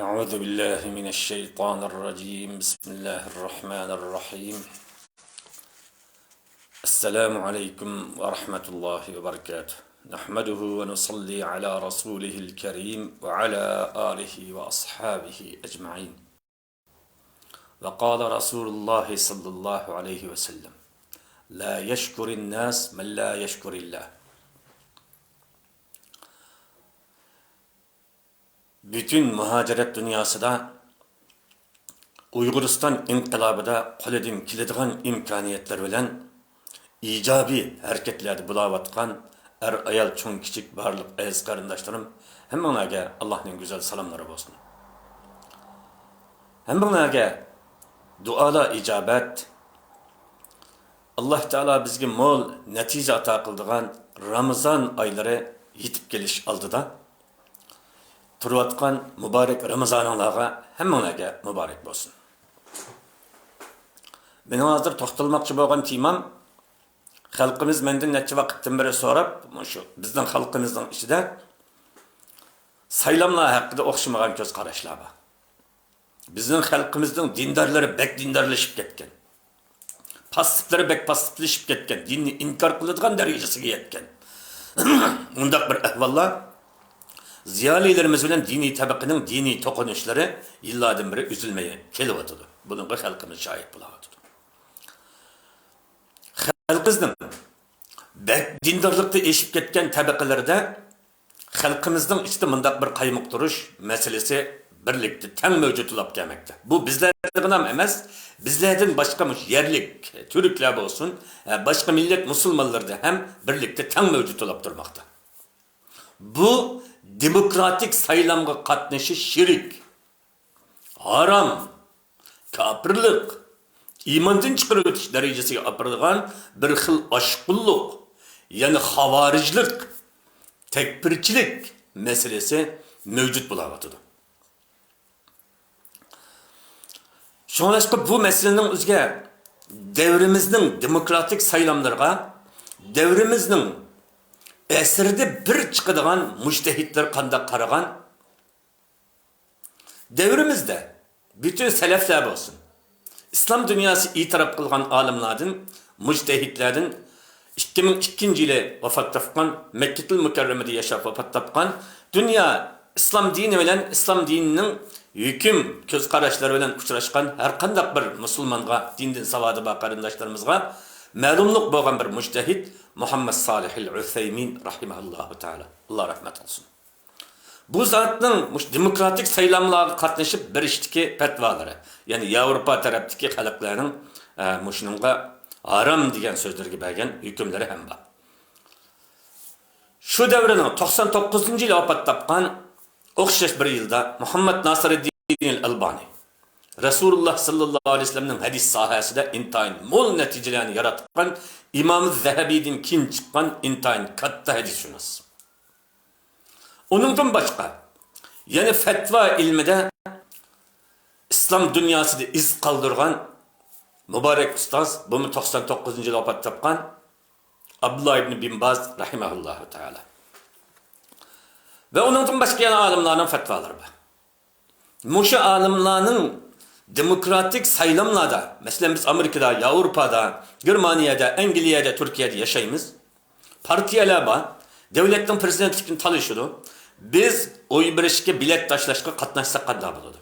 أعوذ بالله من الشيطان الرجيم بسم الله الرحمن الرحيم السلام عليكم ورحمة الله وبركاته نحمده ونصلي على رسوله الكريم وعلى آله وأصحابه أجمعين وقال رسول الله صلى الله عليه وسلم لا يشكر الناس من لا يشكر الله. Bütün muhaciret dünyasida Uyg'uriston inqilobida qo'lidan keladigan imkoniyatlar bilan ijobiy harakatlarda bo'layotgan ayol cho'ng kichik barliq aziz qarindoshlarim, hammanglarga Allohning go'zal salomlari bo'lsin. Hammanglarga duolar ijobat, Alloh taolo bizga mo'l natija ato qildigan Ramazon oylari yetib kelish oldida turayotgan mübarek Ramazonlarga hammanglarga mübarek bo'lsin. Men hozir to'xtalmoqchi bo'lgan temam, xalqimiz mendan necha vaqtdan beri so'rab, shu bizning xalqimizning ichida saylamlar haqida o'xshamagan ko'z qarashlar bor. Bizning xalqimizning dindorlari bek dindorlashib ketgan. Passivlari bek passivlashib ketgan, dinni inkor qiladigan darajasiga yetgan. Undaq bir ahvollar ziyolilerimiz bilen dini tabakının dini tokunuşları yıllardan beri üzülmeye keliyotudu. Bunun da halkımız şahit bulatıdı. Halkımızın dindarlıkta eşip ketken tabakalarda halkımızın işte mındak bir kaymık duruş meselesi birlikte ten mevcut olup gelmekte. Bu bizlerden emez, bizlerden başka yerlik Türkler olsun, başka millet Müslümanları da hem birlikte ten mevcut olup durmakta. Bu demokratik saylamga qatnaşı şirik, haram, kapırlık, imandan çıkarıp ötüş derecesiga apırılgan bir xil aşqulluq, yani havariclik, tekbirçilik meselesi mevcut bulatıdı. Şoňlaşyp bu meselenin özge devrimizning demokratik saylamlarga, devrimizning esirde bir çıkıdığan mujtehidler kanda karagan devrimizde bütün selefler olsun. İslam dünyası itiraf kılgan alimlerden, mujtehidlerden 2002 yılı vefat tapkan, Mekke'l Mükerreme'de yaşap vefat tapkan, dünya İslam dini bilen İslam dininin hüküm köz karışları bilen uçraşkan her kandak bir Müslümanga, dinden savadı bağ karındaşlarımızga məlumluq bolğan bir mujtehid Muhammed Salih el-Uthaymin rahimehullah taala. Allah rahmet olsun. Bu zatning demokratik saylamlarga qatnaşıp berishdiki fatvalari, yani Avrupa tarafdagi xalqlarning mushunga haram degan so'zlarga bergan hukmlari ham bor. Shu davrining 99-yil vafot topgan o'xshash bir yilda Muhammad Nasiruddin el-Albani Resulullah sallallahu aleyhi ve sellem'nin hadis sahasida intayin mol neticelerini yaratkan İmam-ı Zehebi'den kin çıkan intayin katta hadis şunas. Onundan başka, yani fetva ilmide İslam dünyasında iz kaldırgan mübarek ustaz, bu 99. yıl vefat tapkan Abdullah ibn Bin Baz rahimehullahu teala. Ve onundan başka yana alimlerin fetvaları var. Muşa alimlerin demokratik saylamlarda, mesela biz Amerika'da, Avrupa'da, Germanya'da, İngiltere'de, Türkiye'de yaşayımız. Partiyalar var, devletin prezidentlikini talışıdı. Biz oy birişke, bilet taşlaşka katnaşsak kadar buludu.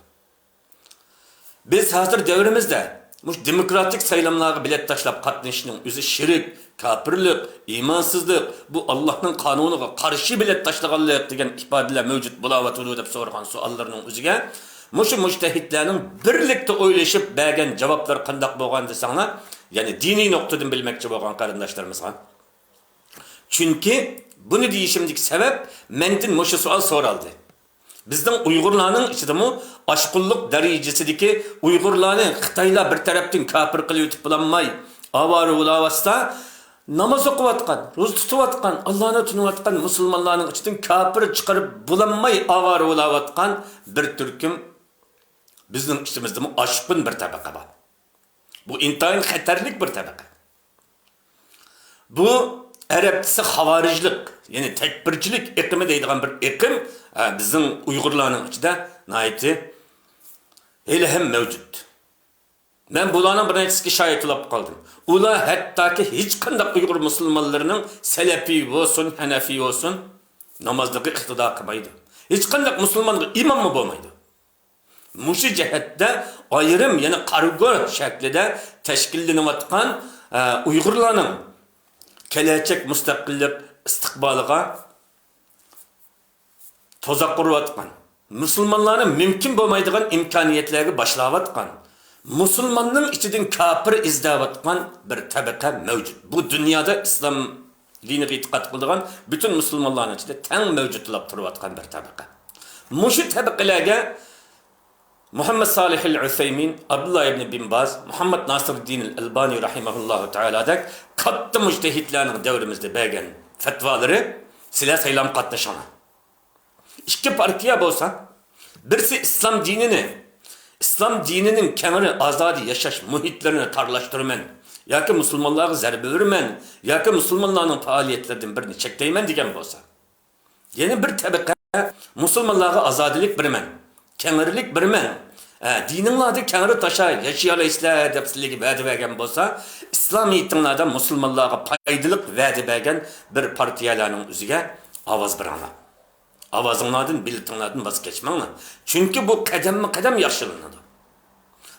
Biz hazır devrimizde demokratik saylamlara bilet taşlap katnaşının üzü şirik, kapırlık, imansızlık, bu Allah'ın kanununa karşı bilet taşlaganlık degen ifadeler mevcut bulavatılıyor dep sorgan suallarının üzüge. Muşu mujtehidlerinin birlikte oylaşıp bergen cevaplar kandak bolgan desanglar, yani dini noktadan bilmekçi bolgan karındaşlarımızga. Çünkü bunu deyişimdeki sebep mendin muşu sual soraldı. Bizden Uygurlarının içinde mi aşkulluq derecesideki Uygurlarını Xitaylar bir taraftan kafir kılıyor ötüp bulanmay, avarı ulavasta namaz okuvatkan, roz tutuvatkan, Allah'ına tunuvatkan Müslümanların içinden kafir çıkarıp bulanmay avarı ulavatkan bir Türk'üm bizning içimizde mi aşkın bir tabaka var. Bu intayin xatarlik bir tabaka. Bu Arapçası havariclik, yani tekbirçilik iqimi deydigan bir iqim bizim Uygurlarning içinde naiti hele hem mevcut. Ben bularning bir nechtasiga şahit olib qoldim. Ular hattoki hech qanday Uyg'ur musulmonlarining Salafi bo'lsin, Hanafi bo'lsin, namozga iqtido qilmaydi. Hech qanday musulmonga imom bo'lmaydi. Mushu jihatda ayrim yana qarg'ur shaklida tashkillanayotgan Uyg'urlarning kelajak mustaqillik istiqboliga tozaq qurayotgan, musulmonlarning mumkin bo'lmaydigan imkoniyatlarga boshlayotgan, musulmonning ichidan kafir izlayotgan bir tabaqa mavjud. Bu dunyoda islom diniga e'tiqod qiladigan bütün musulmonlarning ichida teng mavjud bo'lib turayotgan bir tabaqa. Mushu tabaqalarga Muhammed Salih al-Usaymin, Abdullah ibn bin Baz, Muhammed Nasiruddin al-Albani rahimahullahu ta'ala katta mujtehidlarning davrimizda bergan fatvolari sizlar saylam qatnashana. İki partiya bo'lsa, birisi islom dinining kengri azadi yashash muhitlarini tarlashtirman yoki musulmonlarga zarba berman yoki musulmonlarning faoliyatlaridan birini cheklayman degan bo'lsa, yana bir tabaqa musulmonlarga azodilik berman, kengrilik berman, dininglarda kengri tasha yashayolaysizlar deb sizlarga va'da bergan bo'lsa, islomiyatlarda musulmonlarga foydali va'da bergan bir partiyalarning o'ziga ovoz beranglar. Avazınlardan, bildiğinlerden vazgeçmanglar. Çünkü bu kademma kadem yaşlandı.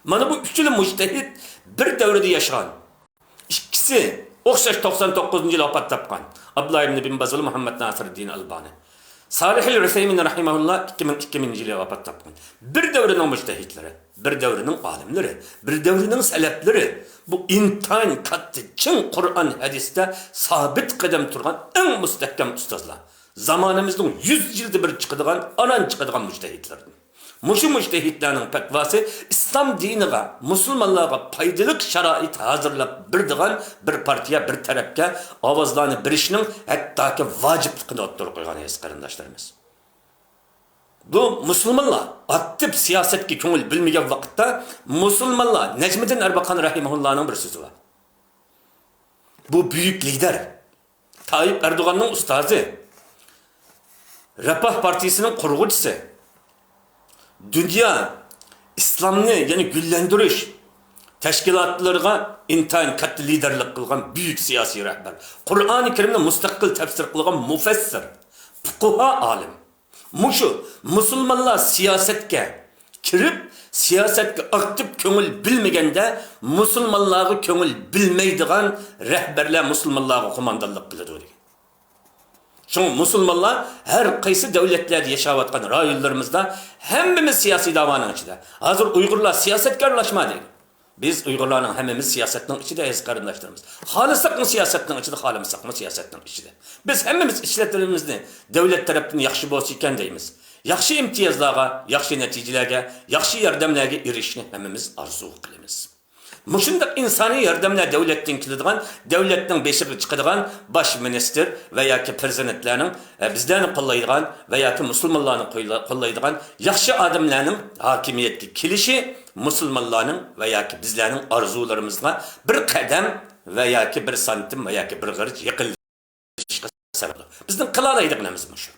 Mana bu üçlü mujtehid bir devrede yaşayan. İkisi o'xshash 99 yıl vafot topgan. Abdullah ibn bin Baz, Muhammed Nasiruddin Albani. Salih al-Usaymin rahimahullah 2000 yılı vafot topgan. Bir devrinin mujtehidleri, bir devrinin alimleri, bir devrinin selefleri. Bu intayin kattı, çin Kur'an hadiste sabit kadem turgan en müstehkem ustazlar. Zamanımızın 100 yılda bir çıkıdığan, anan çıkıdığan mujtehidlerden. Muşu mujtehidlerinin petvası İslam dinine, Müslümanlığa faydalı şarait hazırlap birdiğen bir partiye, bir tarafka avazlarını birişinin hatta ki vaciplikini otur koygan qarindoshlarimiz. Bu Müslümanlar aktif siyasetki köngül bilmegen vakitte Müslümanlar Necmiddin Erbakan rahimahullah'ın bir sözü var. Bu büyük lider Tayyip Erdoğan'ın ustazı, Refah Partisi'nin kurgucusu, dünya İslam'ını yani güllendiriş teşkilatlarına intayin katlı liderlik kılgan büyük siyasi rehber. Kur'an-ı Kerim'de müstakil tefsir kılgan müfessir, fukuha alim. Muşu Müslümanlar siyasetke kirip siyasetke aktif köngül bilmegende Müslümanlığı köngül bilmeydiğen rehberler Müslümanlığı kumandanlık kılıdır. Çünkü Müslümanlar her kaysı devletlerde yaşayatkan rayonlarımızda hemimiz siyasi davanın içinde. Hazır Uygurlar siyasetkarlaşmadı. Biz Uygurların hemimiz siyasetin içinde ezkarınlaştırımız. Halısak mı siyasetin içinde, halımsak mı siyasetin içinde. Biz hemimiz işletlerimizni devlet tarafından yaxşı bolsayken deyimiz. Yaxşı imtiyazlarga, yaxşı neticelerge, yaxşı yardımlarga erişini hemimiz arzu kılımız. Muşundaq insani yardımlar devletten kiladigan, devletten beşiği çıkadigan baş minister veya ki prezidentlerinin bizlerini kollaydigan veya ki Müslümanlarını kollaydigan yaxşı adamlarının hakimiyetki kilişi Müslümanlarının veya ki bizlerin arzularımızla bir kadem veya ki bir santim veya ki bir gırıç yakınlaşışka sebep olur. Bizden kılalaydıqlarımız muşu.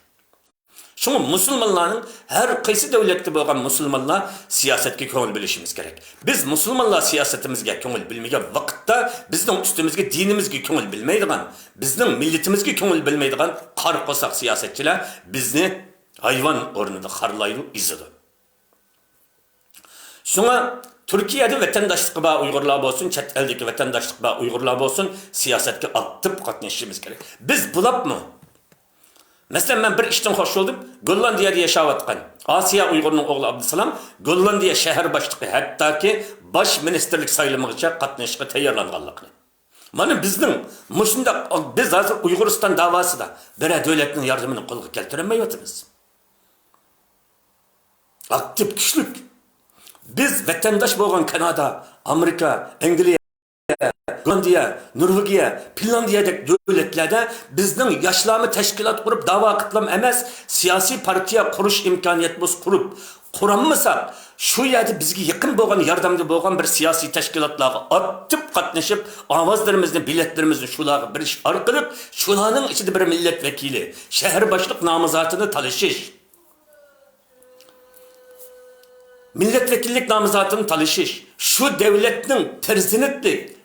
Şunu Müslümanların her kaysı devlette bo'lgan Müslümanlar siyasetke köngül bilişimiz gerek. Biz Müslümanlar siyasetimizge köngül bilmegen vaqtda bizning üstümüzge dinimizge köngül bilmeydigan, bizning milletimizge köngül bilmeydigan qarqosak siyasetçiler bizni hayvan o'rnida harlaydı, izledi. Şuna Türkiye'de vatandaşlık bağ Uygurlar olsun, chet eldeki vatandaşlık bağ Uygurlar olsun siyasetke aktif qatnashishimiz gerek. Biz bulap mı? Mesela ben bir işten hoş oldum. Gollandiyada yaşayotgan Asiya Uygur'un oğlu Abdusalam Gollandiya şehir başlığı hatta ki baş ministerlik sayılımıca qatnashishga tayyorlanganligini. Mana bizning mushunda biz hozir Uyg'uriston davosida bir davlatning yordamini qo'lga keltirmayotimiz. Aktif kuchlik. Biz vatandaş bo'lgan Kanada, Amerika, Angliya, Gollandiya, Norvegiya, Finlandiyadek devletlerde bizning yoshlarni tashkilot qurib da'vo qilib emas, siyosiy partiya qurish imkoniyatimiz qurib qurammasak, shu yerda bizga yaqin bo'lgan, yordamda bo'lgan bir siyosiy tashkilotlarga aktiv qatnashib, ovozlarimizni, biletlarimizni shularga berish orqali shularning ichida bir millat vakili, shahar boshliq nomzodini talashish. milletvekillik namzatını talışış, şu devletning prezidentlik,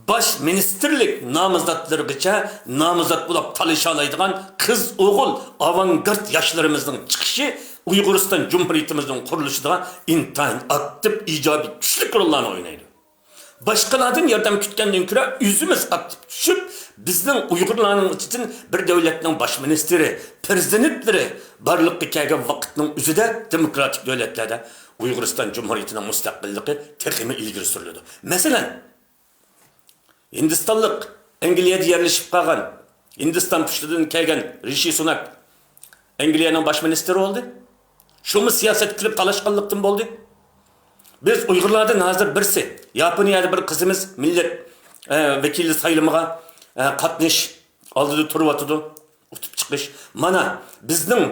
baş ministerlik namzatlarıgacha namzat bo'lib talasha oladigan qiz o'g'il avangard yoshlarımızın chiqishi Uyg'uriston Cumhuriyetimizning qurilishida intayin aktif, ijobiy, kuchli rollarni o'ynaydi. Başkalardan yardım kütkendan ko'ra o'zimiz aktif tushib, bizning Uyg'urlarning ichidan bir davlatning bosh ministri, prezidentlari barliqqa kelgan vaqtning o'zida demokratik davlatlarda Uyg'uriston Cumhuriyetining mustaqilligi texmi ilgari suriladi. Masalan, Hindistonlik Angliyada yerleşip qalgan, Hindiston pushtidan kelgan Rishi Sunak Angliyaning bosh ministri oldu. Şunu siyaset qilib talashqanlikdan bo'ldi. Biz Uyg'urlardan hozir birsi, Yaponiyada bir qizimiz millat vekili sayılımıga qatnash oldida turibdi, o'tib chiqish. Mana bizning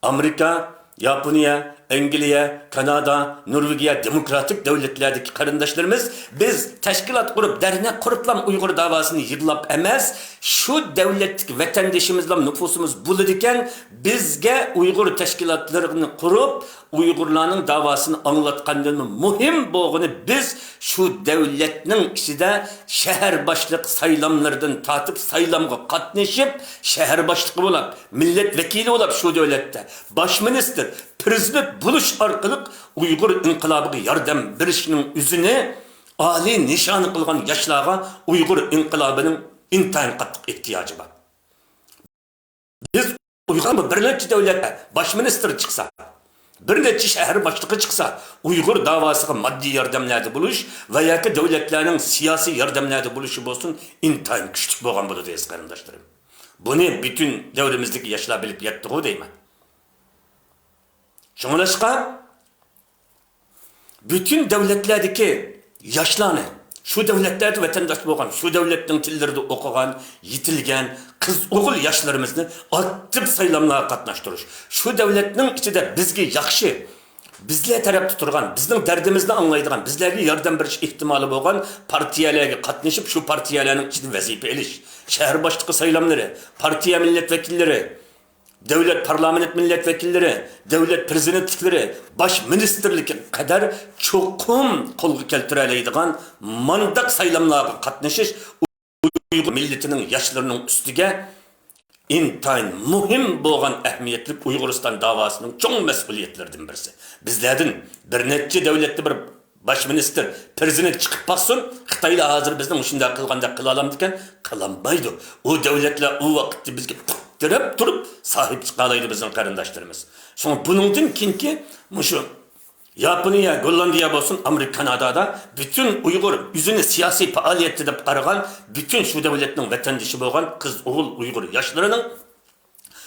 Amerika, Yaponiya, Angliya, Kanada, Norvegiya demokratik davlatlardagi qarindoshlarimiz biz tashkilot qurib, dernek quriblam Uyg'ur davosini yig'lab emas, shu davlatdagi vatandoshimizlar nüfusumuz bo'ladigan bizga Uyg'ur tashkilotlarini qurib, Uyg'urlarning davosini anglatgandan muhim bo'lgani biz shu davlatning ichida shahar boshliq saylamlardan tatib saylamga qatnashib, shahar boshlig'i bo'lib, millat vakili bo'lib shu davlatda bosh minister, prezident buluş arkalık Uygur inqilobiga yordam berishning o'zini oliy nishoni qilgan yoshlarga Uygur inqilobining intayin qattiq ehtiyoji bor. Biz Uyg'ur bir necha davlatda bosh minister chiqsa, bir necha shahar boshlig'i chiqsa, Uygur davosiga moddiy yordamlarda bo'lish va yoki davlatlarning siyosiy yordamlarda bo'lishi bo'lsin, intayin kuchli bo'lgan bo'ladi aziz qarindoshlarim. Buni bütün davrimizdagi yoshlar bilib yetdi-ku deyman. Şunlaşqa bütün devletlerdeki yaşlarını, şu devletlerde vatandaş bo'lgan, şu devletning tillarida o'qigan, yetilgan qiz o'g'il yoshlarimizni aktiv saylamlarga qatnashtirish. Şu devletning ichida bizga yaxshi, bizlar tarafda turgan, bizning dardimizni anglaydigan, bizlarga yordam berish ehtimoli bo'lgan partiyalarga qatnashib, shu partiyalarning ichida vazifa elish, shahar boshlig'i saylamlari, partiya milletvekilleri, devlet parlament milletvekilleri, devlet prezidentlikleri, baş ministerlik kadar çokum kolgu keltireleydiğen mandak saylamlarga qatnashish Uyghur milletinin yaşlarının üstüge intayin muhim bo'lgan ahmiyetli Uyg'uriston davasının çoğ mesuliyetlerden birisi. Bizlerden bir neçe devletli bir baş minister, prezident çıkıp baksın, Xitayla hazır bizden şunday qilganda qila olamdikan, qilinmaydi. O devletler o vakitte bizge direp durup sahip çıkalaydı bizim qarindoshlarimiz. Sonra bunundan kinki şu Yaponiya, Gollandiya olsun, Amerika, Kanada'da bütün Uygur yüzünü siyasi faaliyette de qaragan, bütün şu devletinin vatandaşı bo'lgan kız oğul Uygur yaşlarının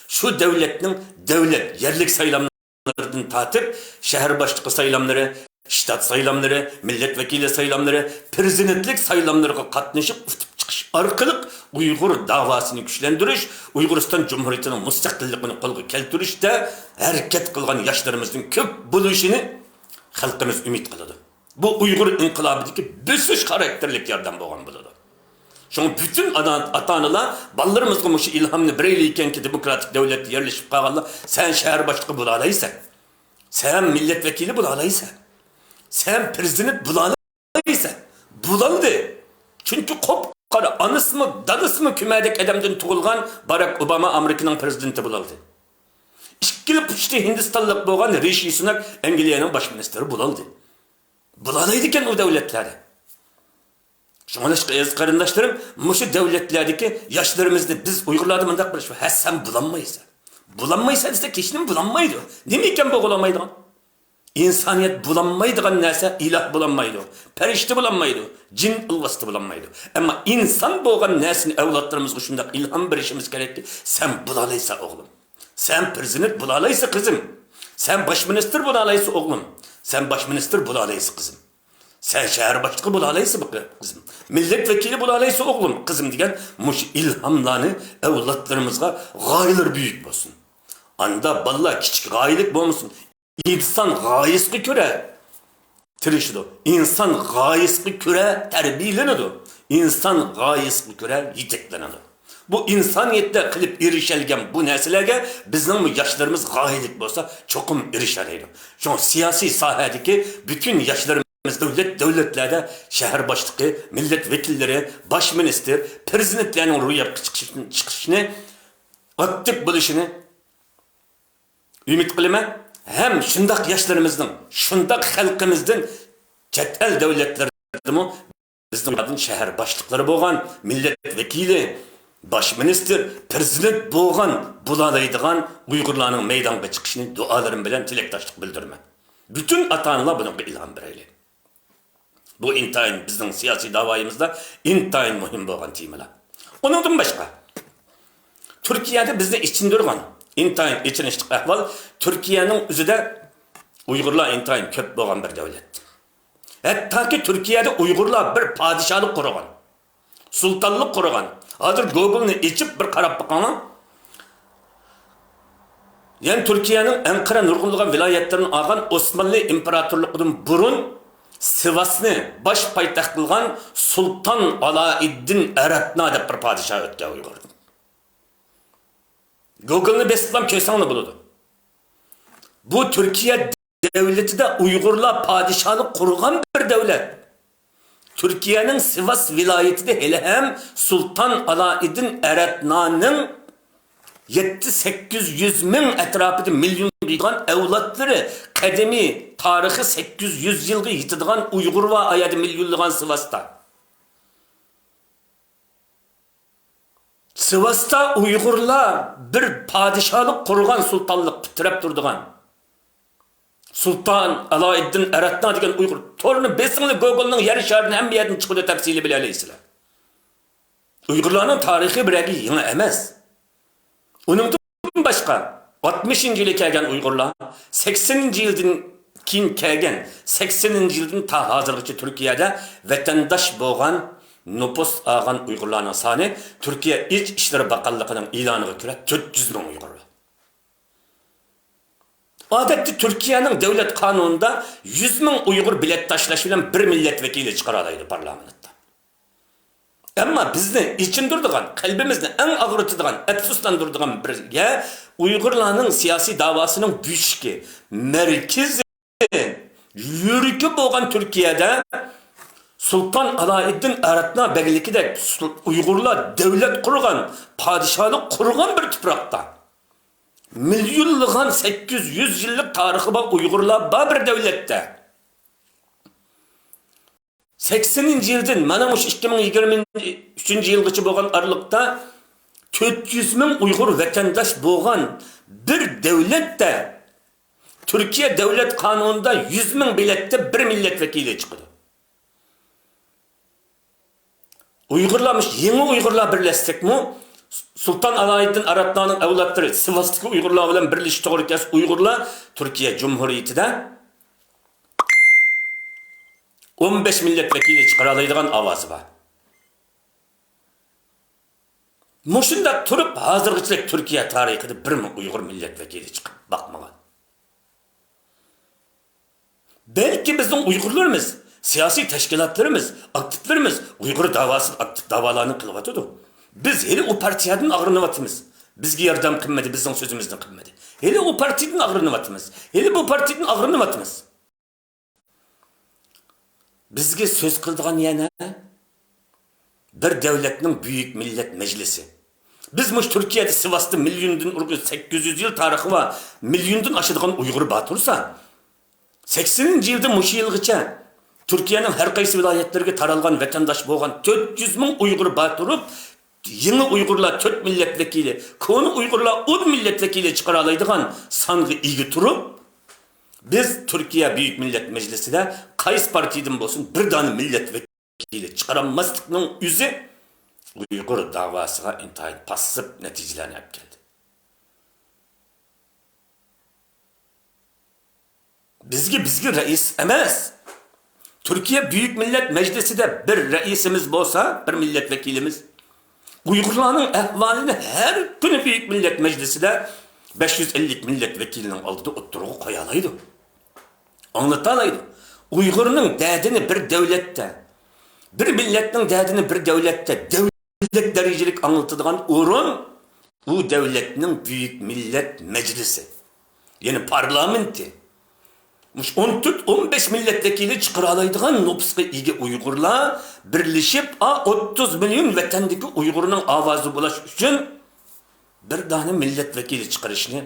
şu devletinin devlet yerlik saylamlarından tatip şehir başlığı saylamları, ştat saylamları, milletvekili saylamları, prezidentlik saylamlarına qatnashib o'tib chiqish orqali Uygur davasını güçlendirish, Uyg'uriston Cumhuriyetining mustaqilligini qo'lga keltirishda harakat qilgan yoshlarımızın ko'p bo'lishini xalqimiz umid qiladi. Bu Uygur inqilobidagi bosish xarakterlik yordam bo'lgan bo'ladi. Şunu bütün ata-analar ballarımızga şu ilhamni bireylikenki demokratik devlet yerleşip qalganlar, sen şehir başlığı bo'la olaysan, sen milletvekili bo'la olaysan, sen prezident bo'la olaysan, bo'ladi. Çünkü qora anısı mı, dadısı mı kümedik adamdan tug'ilgan Barack Obama Amerika'nın prezidenti bo'ladi. İkili pushti Hindistonlik bo'lgan Rishi Sunak Angliyaning bosh ministri bo'ladi. Bo'lalaydikan o davlatlarda. Şunlaşqa aziz qarindoshlarım, mushu davlatlardagi yoshlarimizni biz Uyg'urlarni mundaq bilish, ha sen bulanmaysan. Bulanmaysan desa kechnim bulanmaydi. Nima ekan bu bo'lamaydigan? İnsaniyet bulanmaydigan narsa iloh bulanmaydi. Farishta bulanmaydi. Jin ilvasti bulanmaydi. Ama insan bo'lgan narsani avlodlarimizga shunday ilhom berishimiz kerakki, sen bulalaysan o'g'lim. Sen prezident bulalaysan qizim. Sen bosh minister bulalaysan o'g'lim. Sen bosh minister bulalaysan qizim. Sen şehir başlığı bulalaysan kızım. Milletvekili bulalaysan oğlum kızım degan muş ilhamlarını evlatlarımızga gayeler büyük olsun. Anda balla küçük gayelik olmasın. İnsan gayesine göre tirişidir. İnsan gayesine göre terbiyelenidir. İnsan gayesine göre yeteklenir. bu insoniyatda qilib erişilgan bu narsalarga bizning yoshlarimiz g'oyilik bo'lsa, cho'qim erishadi. Shu siyosiy sohadagi bütün yoshlarimiz davlatlarda shahar boshlig'i, millat vakillari, bosh minister, prezidentlarning ro'yobga chiqishini, aktiv bo'lishini umid qilaman. Hem şundak yaşlarımızdan, şundak halkımızdan chet el devletlerinde bizden şehir başlıkları boğan, milletvekili, baş minister, prezident boğan, bulalaydıgan Uygurlarının meydana çıkışını dualarım bilen tilektaşlık bildirme. Bütün ata-analar bunun bir ilham bireyli. Bu intayin bizden siyasi davayımızda intayin mühim boğan temalar. Onundan başka, Türkiye'de bizde için durgan, intayin içinişlik ahval, Türkiye'nin üzerinde Uygurlar intayin köp boğan bir devlet. Hatta ki Türkiye'de Uygurlar bir padişahlık kurgan, sultanlık kurgan. Hazır Google'ni içip bir karab bakana, yani Türkiye'nin Ankara Nurgulluğa vilayetlerinin ağan Osmanlı İmparatorluğu'nun burun Sivas'ını baş payitaht kılgan Sultan Alaeddin Eretna deb bir padişah ötke Uygur. Google'ni besitlam köysangni buludu. Bu Türkiye devleti de Uygurlar padişahlık kurgan bir devlet. Türkiye'nin Sivas vilayeti de hele hem Sultan Alaeddin Eretna'nın 700-800 bin etrafında milyon duygan evlatları kademi tarihi 800 yılgı yitidigan Uygur ve ayadı milyonluğun Sivas'ta. Sivas'ta Uygurlar bir padişahlık kurgan sultanlık bitirip durduğun. Sultan Alaeddin Eretna degan Uygur. Torunu besingli Google'ның yer şarının hem bir yerden çıkıda tepsili bile aleyhisselam. Uygurlarının tarihi biregi yine emez. Onun başka 60. yılı kelgen Uygurlar 80. yıldan keyin kelgen 80. yıldan ta hazırgıçı Türkiye'de vatandaş boğan nüfus ağan Uygurlarının sani Türkiye İç İşleri Bakanlığı'nın ilanına göre 400 bin Uygur. Adette Türkiye'nin devlet kanununda 100 bin Uygur bilet taşlaşıyla bir milletvekili çıkaralaydı parlamentta. Ama bizni için durduğun, kalbimizni en ağrıtıdığın, etsuslandırdığı bir yer, Uygurlarının siyasi davasının güçki, merkezi, yürükü boğan Türkiye'de Sultan Alaeddin Eretna Begliki de Uygurlar devlet kurgan, padişahlık kurgan bir toprakta. Milyonluğun 800 yıllık tarihi bak Uygurlar var bir devlette. 80. yıldan mana muş 2023 yılgıcı boğan aralıkta 400 bin Uygur vatandaş boğan bir devlette Türkiye devlet kanununda 100 bin bilette bir milletvekili çıkıyor. Uygurlarmış, yeni Uygurlar birleşsek mi? Sultan Alaeddin Eretna'nın evlatları Sivas'taki Uygurlar bilen birleşik doğrultuda Uygurlar Türkiye Cumhuriyeti'de 15 milletvekili çıkaralaydıgan avazı var. Muşunda turup hazırgıçlık Türkiye tarihinde bir mi Uygur milletvekili çıkıp bakmagan. Belki bizim Uygurlarımız, siyasi teşkilatlarımız, aktiflerimiz Uygur davası, aktif davalarını kılvatıdı. Biz hele o partiyadın ağırlıvatımız. Bizge yardım kılmadı, bizden sözümüzden kılmadı. Hele o partiyadın ağırlıvatımız. Hele bu partiyadın ağırlıvatımız. Bizge söz kıldığın yana bir devletinin büyük millet meclisi. Bizmiş Türkiye'de Sivas'ta milyondan 800 yıl tarihi var. Milyondan aşıdığın Uygur batırsa 80. yılda muş yılgıça Türkiye'nin her kaysı vilayetlerine taralgan vatandaş boğan 400 bin Uygur batırıp yeni Uygurlar 4 milletvekili, konu Uygurlar 10 milletvekili çıkaralaydıgan sanğı iyi turup biz Türkiye Büyük Millet Meclisi'de Kays Parti'den olsun bir tane milletvekili çıkaramazlıkның yüzü Uygur davasına intihayın pasıp neticelerine hep geldi. Bizgi reis emez. Türkiye Büyük Millet Meclisi'de bir reisimiz olsa, bir milletvekilimiz, Uygurların ehvalini her günü Büyük Millet Meclisi'de 550 milletvekilinin aldığı oturuğu koyalaydı. Anlatalaydı. Uygur'un derdini bir devlette, bir milletin derdini bir devlette, devlet derecelik anlatılan urun bu devletinin Büyük Millet Meclisi. Yani parlamenti. 14-15 milletvekili çıkaralaydıgan nüfusga ega Uygurlar birleşip 30 milyon vatandagi Uygurning ovozi bo'lish uchun bir dona milletvekili çıkarışını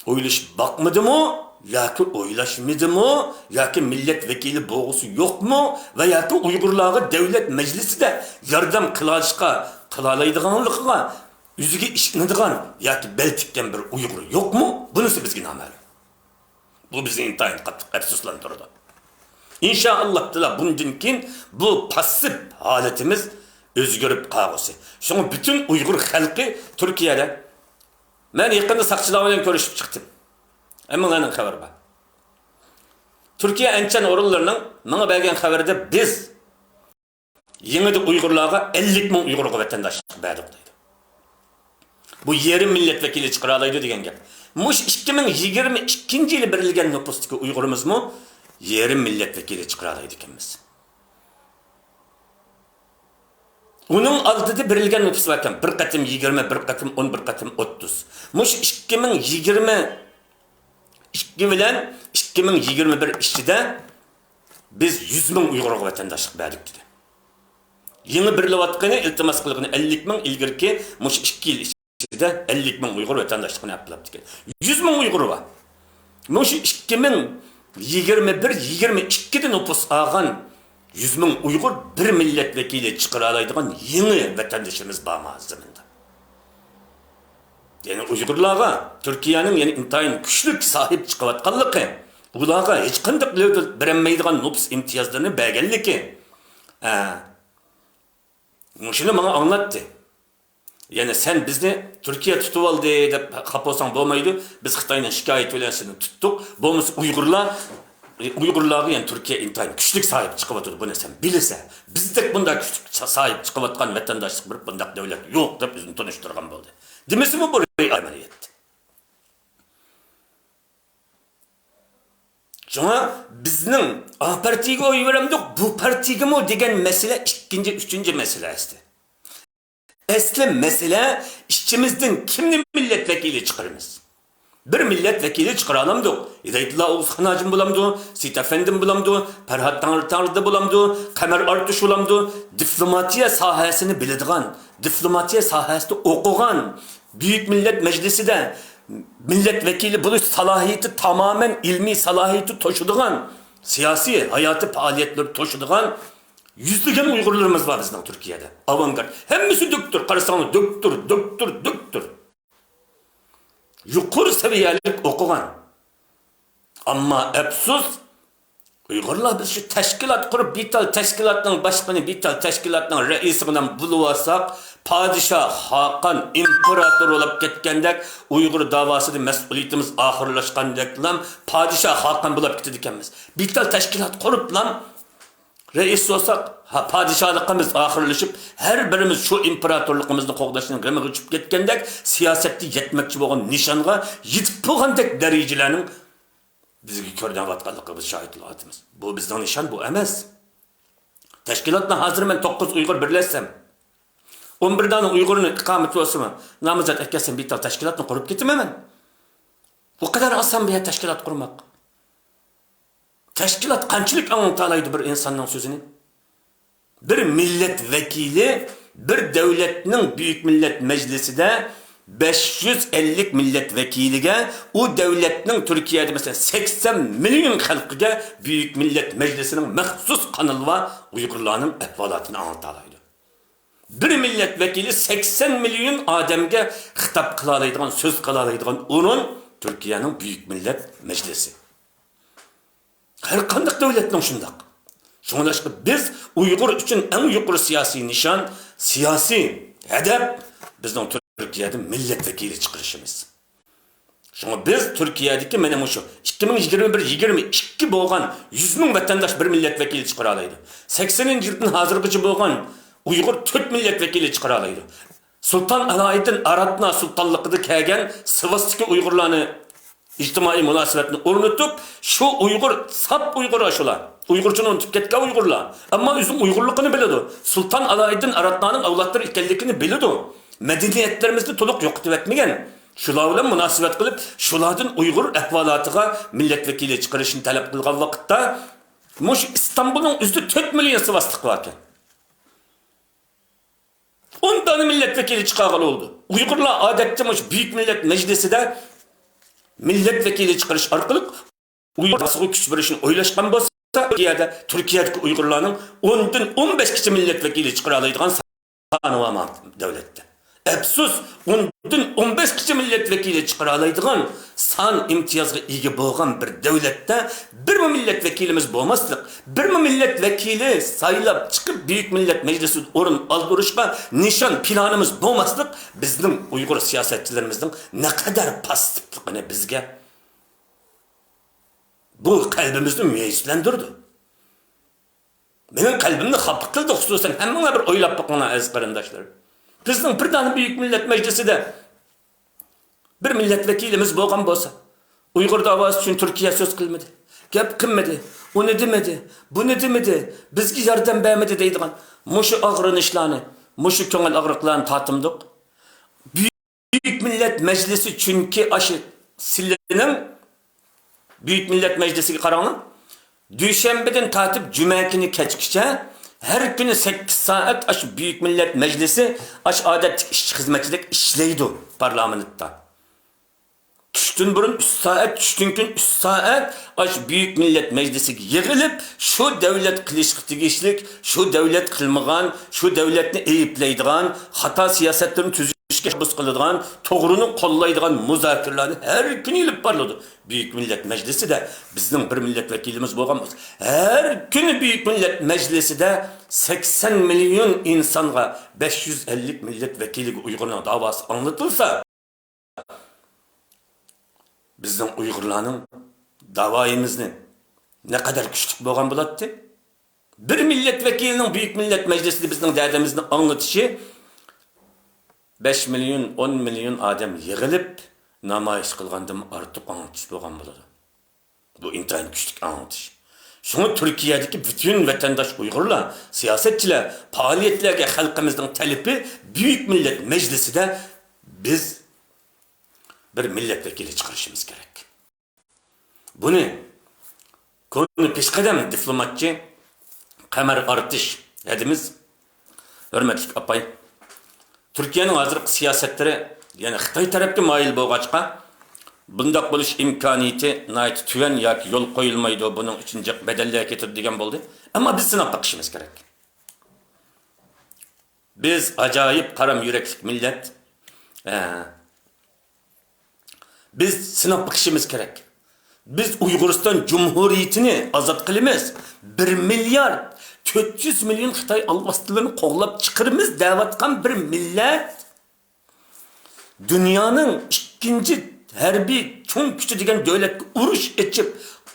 o'ylashib bakmadimi yoki o'ylashmadimi yoki milletvekili bo'g'isi yo'qmi va yoki Uygurlarga davlat majlisida yordam qilaoladiganligiga yüzüge ishonadigan yoki bel tikkan bir Uyg'ur yo'qmi? Bunisi bizga noma'lum. Bu bizni intayin qattiq afsuslantirdi. İnşallah taala bundan keyin bu passif holatimiz o'zgarib qolg'usi. Shunga bütün Uyg'ur xalqi Turkiyada men yaqinda saqchilar bilan ko'rishib chiqdim. Hammalarning xabari bor. Turkiya anchan o'rinlarning menga bergan xabarida biz yengida Uyg'urlarga 50 ming Uyg'urga vatandoshlik berdik deydi. Bu yerim milletvekili çıkaralaydı degan gap. Muş 2022 yılı berilgen nüfustaki Uygurumuz mu? Yerim milletvekili çıkaralaydı ekanmiz. Onun aldıda berilgen nüfus varken bir katım 20, bir katım 10, bir katım 30. Muş 2022 bilen 2021 işçide biz 100 bin Uygur'a vatandaşlık verdik dedi. Yeni birilevatkanı iltimas kılığını 50 bin ilgirki muş 2 yıl 50 bin Uygur vatandaşlığını yapıldı. 100 bin Uygur var. Bu 2021-22'de nüfus ağan 100 bin Uygur bir milletvekili çıkaralaydıgan yeni vatandaşımız bağmazlığında. Yani Uygurlarga Türkiye'nin yani intayin güçlük sahip çıkavatkanlığı, ularga hiç kandık berenmeydigan nüfus imtiyazlarını belgelli ki. Şunu bana anlattı. Yani sen bizni Türkiye tutup aldı dep kapolsan bo'lmaydi. Biz Xitoyning şikayet bilansini tuttuk. Bo'lmasa Uygurlarga yani Türkiye intayin güçlük sahip çıkıvatdı. Bunu sen bilirse. Bizdek bunda güçlük sahip çıkıvatkan vatandaşlık bir bundak devlet yok dep bizni tanıştırgan bo'ldi. Demesi mi bu ameliyat? Şuna bizning A partiyaga oy beramdik, bu partiyaga mi degan mesele ikinci, üçüncü mesele esti. Asli mesele işçimizden kimni milletvekili çıkarımız? Bir milletvekili çıkaralımdık. Hidayetullah Oğuzhan Hacım bulamdı, Seyit Efendim bulamdı, Ferhat Tanrı'da bulamdı, Kamer Artuş bulamdı. Diplomatiya sahasını biladigan, diplomatiya sahasında okugan, Büyük Millet Meclisi de milletvekili buluş salahiyeti tamamen ilmi salahiyeti taşıdıgan, siyasi hayatı faaliyetleri taşıdıgan yüzlügen Uygurlarımız var bizden Türkiye'de. Avantgard. Hemmisi döktür. Karısanı döktür. Yukarı seviyelik okugan. Ama epsus Uygurlar biz şu teşkilat kurup bital teşkilatın başkanı bital teşkilatın reisinden buluvasak padişah Hakan imparator olup getkendek Uygur davasıda mesuliyetimiz ahırlaşkandek lan padişah Hakan bulup gittikemiz. Bital teşkilat kurup lan reis olsak padişahlıkımız ahırlaşıp her birimiz şu imparatorluğumuzda qoğdaşının gemi uçup getkendek siyasette yetmekçi olan nişanға yetip boğandek derecelerinin bizge körden vatqanlıqımız şahitliğimiz. Bu bizden nişan bu emas. Teşkilatla hazır ben 9 Uygur birleşsem 11 tane Uygur'un ikameti olsa mı namazat ekesem bir teşkilatla kurup gittim hemen. O kadar asan bir teşkilat kurmak. Teşkilat kançılık anlatalaydı bir insanın sözünü. Bir milletvekili bir devletinin Büyük Millet Meclisi de 550 milletvekiliga o devletinin Türkiye'de mesela 80 milyon halkıga Büyük Millet Meclisi'nin məxsus kanalı var Uygurlarının ehvalatını anlatalaydı. Bir milletvekili 80 milyon ademge hitap kılalaydıgan, söz kılalaydıgan onun Türkiye'nin Büyük Millet Meclisi. Her kandık devletinin şundak. Şuna biz Uygur için en yukarı siyasi nişan, siyasi hedef bizden Türkiye'de milletvekili çıkışımız. Şuna biz Türkiye'deki benim şu 2021-22 boğan 100 bin vatandaş bir milletvekili çıkaralaydı. 80. yılın hazırgıcı boğan Uygur 4 milletvekili çıkaralaydı. Sultan Alaeddin Aratna sultanlıkıda kegen Sivas'taki Uygurlarını İctimai münasebetini unutup şu Uygur, sap Uygur aşılar. Uygurchani unutib ketgan Uygurlar. Ammo o'zi Uygurligini biladi. Sultan Alaeddin Aratna'nın avlodlari ekanligini biladi. Medeniyetlerimizni to'liq yo'qotib etmagan. Shular bilan munosabat qilib, shulardan Uyg'ur ahvolotiga milletvekili chiqarishni talab qilgan vaqtda mush İstanbul'un o'zida 4 million sivaslik bor ekan. 10 tane milletvekili çıkargan oldu. Uygurlar adetçe Büyük Millet Meclisi'de milletvekili çıkarış arkalık Uygurlar güç verişini oylaşkan olsa Türkiye'deki Uygurların 10'dan 15 kişi milletvekili çıkaralaydıgan sanı var devlette. Epsus 10'dan 15 kişi milletvekili çıkaralaydıgan san imtiyazga ega bo'lgan bir devlette bir mi milletvekilimiz bo'lmaslik, bir mi milletvekili saylab çıkıp Büyük Millet Meclisi o'rin aldırışga nişan planımız bo'lmaslik bizning Uyg'ur siyosetchilarimizning ne kadar pastifligini bizga bu kalbimizni meyislendirdi. Benim kalbimni xafa qildi, xususan hamma bir o'ylab boqinglar aziz qarindoshlar. Bizning bir tane Büyük Millet Meclisi'de bir milletvekilimiz bo'lgan bo'lsa, Uyg'ur davosi uchun Turkiya so'z qilmadi. Gap qilmadi. Uni demedi. Buni demedi. Bizga yordam bermadi deydigan. Mushu og'rinishlarni, mushu ko'ngil og'riqlarni tatimdiq. Büyük Millet Meclisi çünkü aşı sillenin Büyük Millet Meclisi'ne qaranglar. Düşenbeden tatip cümakini keçkiçe her günü 8 saat aşı Büyük Millet Meclisi aşı adet işçi hizmetçilik işleydi parlamentta. Düştün burun 3 saat, düştün gün 3 saat aşı Büyük Millet Meclisi'ne yığılıp şu devlet kılışkı tigişlik, şu devlet kılmıgan, şu devletini eyipleydiğen, hata siyasetlerini tüzüşke buz kılıdığan, toğrunu kollaydıgan muzakirlerini her gün ilip parladı. Büyük Millet Meclisi de bizim bir milletvekilimiz bo'lganmiz. Her gün Büyük Millet Meclisi de 80 milyon insanga 550 milletvekili Uygur'un davası anlatılsa bizden Uygurlarning davayimizni ne kadar güçlük bo'lgan bo'ladi? Bir milletvekilinin Büyük Millet Meclisi'de bizden derdimizni anlatışı 5 milyon, 10 milyon adam yığılıp namoyish qilgandan ortiq anlatış bo'lgan bo'ladi. Bu intayin güçlük anlatış. Şunu Türkiye'deki bütün vatandaş Uygurlar, siyasetçiler, faaliyetlerge halkımızın talebi Büyük Millet Meclisi'de biz bir milletvekili çıkarışımız gerek. Bunu konu pişkadem diplomatçı Kamer Artış dedimiz. Hürmetli apay. Türkiye'nin hazır siyasetleri yani Xitay tarafı mail bo'lg'achqa bundaq bo'lish imkoniyati nayt tüven yoki yo'l qo'yilmaydi, buning uchun jiq bedellar ketirdi degan bo'ldi. Ammo biz sinab boqishimiz kerak. Biz ajoyib qaram yuraklik millat. Biz sinab boqishimiz kerak. Biz Uyg'uriston Cumhuriyetini azod qilamiz. 1 milyar 400 milyon Xitay albastilarini qo'g'lab chiqiramiz deyotgan bir millat. Dünyanın ikinci harbiy cho'ng kuchi degan davlatga urush etib,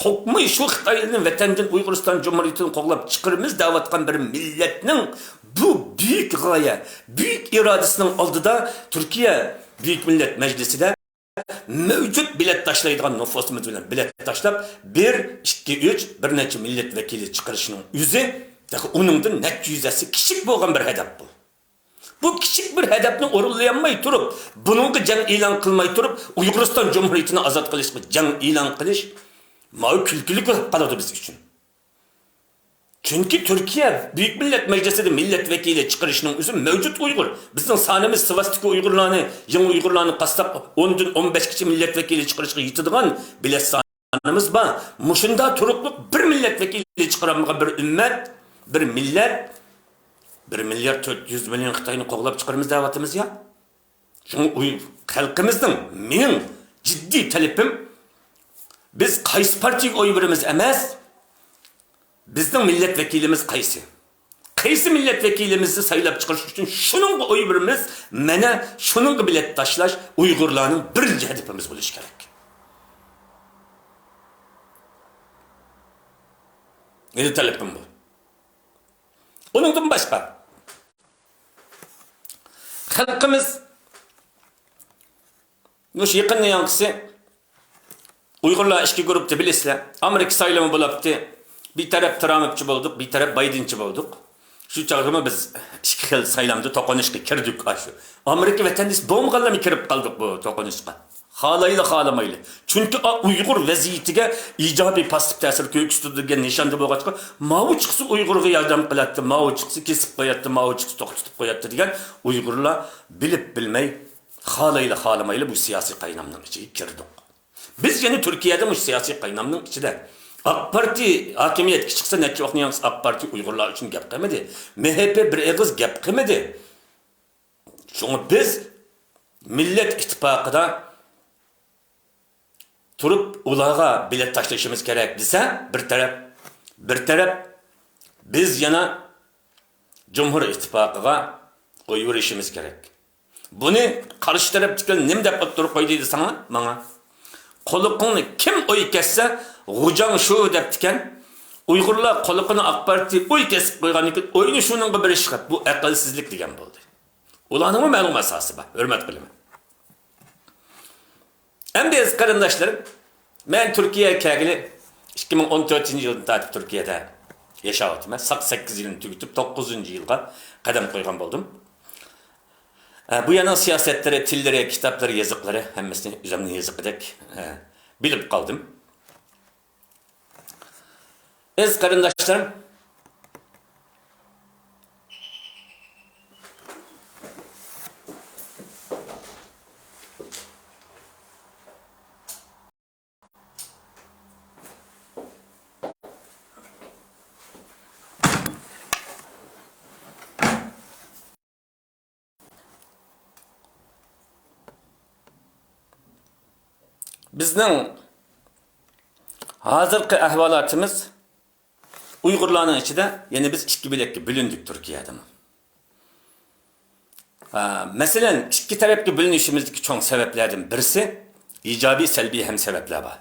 qo'rqmay shu Xitoyning vatandan Uyg'uriston Cumhuriyetini qo'g'lab chiqiramiz deyotgan bir millatning bu büyük g'oya, büyük irodasining oldida Türkiye Büyük Millet Meclisi'de mevcut bilet taşlaydigan nüfusumuz bilan bilet taşlab 1, 2, 3 bir necha milletvekili chiqarishning o'zi uningdan natijasi kichik bo'lgan bir hedef bu. Bu küçük bir hedefini o'rinlayolmay turib, buningga jang e'lon qilmay turib, Uyg'uriston Cumhuriyetini azod qilishga jang e'lon qilish ma'lum kulkilik qiladi biz uchun. Çünkü Türkiye Büyük Millet Meclisi'de milletvekili çıkarışının özü mevcut Uygur. Bizim sanımız Sivas'taki Uygurlarını, yeni Uygurlarını kastap 10'dan 15 kişi milletvekili çıkarışına yitidiğen bilet sanımız var. Muşunda turukluk bir milletvekili çıkaramığa bir ümmet, bir millet, 1 milyar 400 milyon Xitayni qo'g'lab chiqaramiz davatimiz ya. Şunu halkımızın mening ciddi talabim biz qaysi partiyaga oy beramiz emas. Bizning milletvekilimiz qaysi? Qaysi milletvekilimizni saylab chiqarish uchun shuningga oy beramiz. Mana shuningga bilet tashlash Uyg'urlarning birinchi hedefimiz bo'lishi kerak. Meni talabim bu. Onundan başka halkımız şu yakın yankısı Uygurlar işki grupta bilirler. Amerika saylımı bulaptı. Bir taraf Trump'çı olduk, bir taraf Biden'çı olduk. Şu çağrımı biz iki xil saylamda toqunishga kirdik aşı. Amerika vatandaşı doğumganlar mı kirip kaldık bu toqunishga? Halayla halamayla. Çünkü Uygur vaziyetiga ijobiy pasif ta'sir ko'rsatadigan nishonda bo'lg'achqa, Mao chiqsa Uyg'urga yordam qilyapti, Mao chiqsa kesib qo'yapti, Mao chiqsa to'xtatib qo'yapti degan Uyg'urlar bilib bilmay, halayla halamayla bu siyosiy qaynamning ichiga kirdik. Biz yine Türkiye'de bu siyasi qaynamning ichida AK Parti hakimiyetga chiqsa necha vaqtni yangi AK Parti Uyg'urlar uchun gap qilmadi. MHP bir eg'iz gap qilmadi. Shunga biz Millet İttifaqida turib ularga bilet tashlashimiz kerak desa, bir taraf biz yana Cumhur İttifaqiga qo'yverishimiz kerak. Buni qarshi tarafdagilar nima deb o'tirib qo'ydi desanglar, menga Qoluqni kim oy kesse, G'ujang shu deb tikan, Uyg'urlar qoluqni AK Parti oy kesib qo'ygan ekan, oyni shuningga biri chiqib, bu aqlsizlik degan bo'ldi. Ularning ma'lum asosi bor, hurmat qilaman. Endi qarindoshlar, men Turkiyaga kelgili 2014-yildan tortib Turkiyada yashayapman. 8 yilni tugatib 9-yilga qadam qo'ygan bo'ldim. Bu yana siyasetlere, tilleri, kitapları, yazıkları, hemmisini üzerine yazıklık bilip kaldım. Ez karındaşlarım, bizning hozirgi ahvolatimiz Uyg'urlarning ichida yana biz ikki bo'lakka bo'lindik Turkiyada. Masalan, ikki tarafga bo'linishimizdagi cho'ng sabablardan birisi ijobiy, salbiy ham sabablar bor.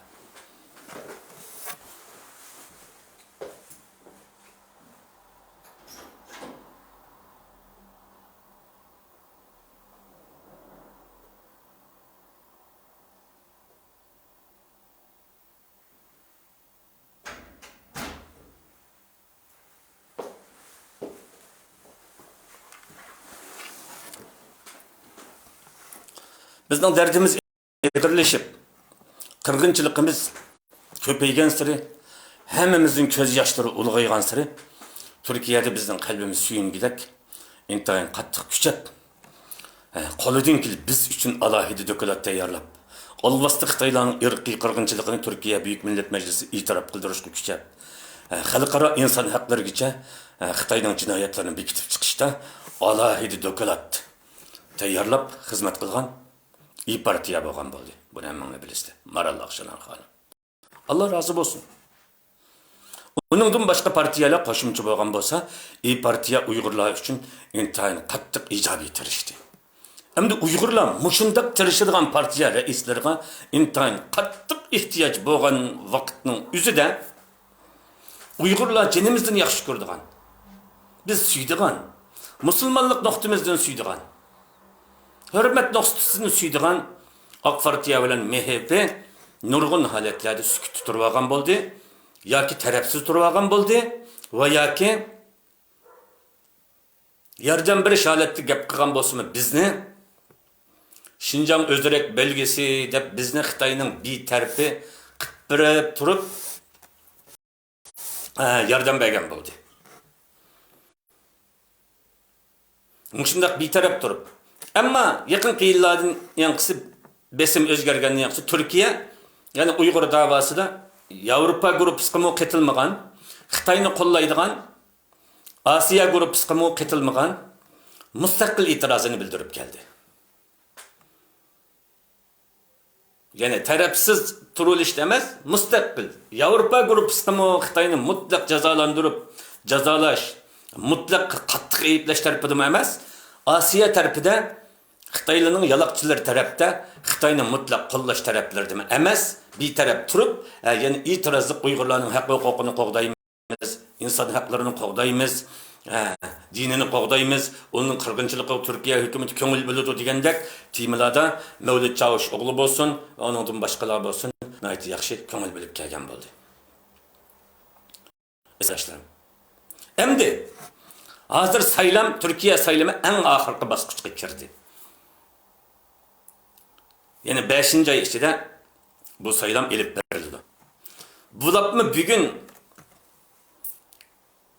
Bizning dardimiz egirlashib, qirg'inchiligimiz ko'paygan sari, hammamizning ko'z yoshlari ulg'aygan sari, Turkiyada bizning qalbimiz suyungidek intayin qattiq kuchab, qo'lidan kelib biz uchun alohida doklad tayyorlab, olvasti Xitoylarning irqiy qirg'inchiligini Turkiya Buyuk Millat Majlisi e'tirof qildirishga kuchab, xalqaro inson haqlarigacha Xitoyning jinoyatlarini bekitib chiqishda alohida doklad tayyorlab xizmat qilgan İyi Partiya bo'lgan bo'ldi. Buni hamma bilasizlar. Maral Aqshalar xonim. Allah razı olsun. Uningdan boshqa partiyalar qo'shimcha bo'lgan bo'lsa, İyi Partiya Uyg'urlar uchun intayin qattiq ijobiy tirishdi. Endi Uyg'urlar mushundaq tirishadigan partiya raislariga intayin qattiq ehtiyoj bo'lgan vaqtning o'zida Uyg'urlar jinimizdan yaxshi ko'rdigan. Biz suydigan, musulmonlik nuqtamizdan suydigan. Hürmet noktasını suydigan AK Partiya bilen MHP nurgun haletlerde sükut turvagan boldu, yoki tarafsiz turvagan boldu ve yoki yardan bir haletli gap qilgan bo'lsa bizni Şinjan özerek belgesi deb bizni Xitoyning bir tarafı qitpirib turib yardan bergan bo'ldi. Mushundaq bir taraf turib Ama yakın yıllardan yankısı besim özgergen yankısı Türkiye yani Uygur davası da Avrupa grupsuna katılmagan, Xitayni qo'llaydigan, Asiya grupsuna katılmagan müstakil itirazını bildirip geldi. Yani tarafsız turuluş demez, müstakil. Avrupa grupsuna Xitayni mutlak cezalandırıp, cezalaş, mutlak qattiq ayıplaş tarafıdır emas. Asiya tarafıda Xitoylarning yaloqchilar tarafda Xitoyni mutlaq qo'llash taraflarida emas, bir taraf turib, ya'ni e'tirozli Uyg'urlarning haq huquqini qo'g'daymiz, inson haqlarini qo'g'daymiz, dinini qo'g'daymiz, uning qirg'inchiligi Turkiya hukumati ko'ngil bo'ladi degandek temalarda Mavlud Chavush o'g'li bo'lsin, uningdan boshqalar bo'lsin, yaxshi ko'ngil bo'lib kelgan bo'ldi. izlashlarım. Endi hozir saylam, Turkiya saylami eng oxirgi bosqichga kirdi. Yani 5. ay ichida bu saylam elib berildi. Bulapmı bugün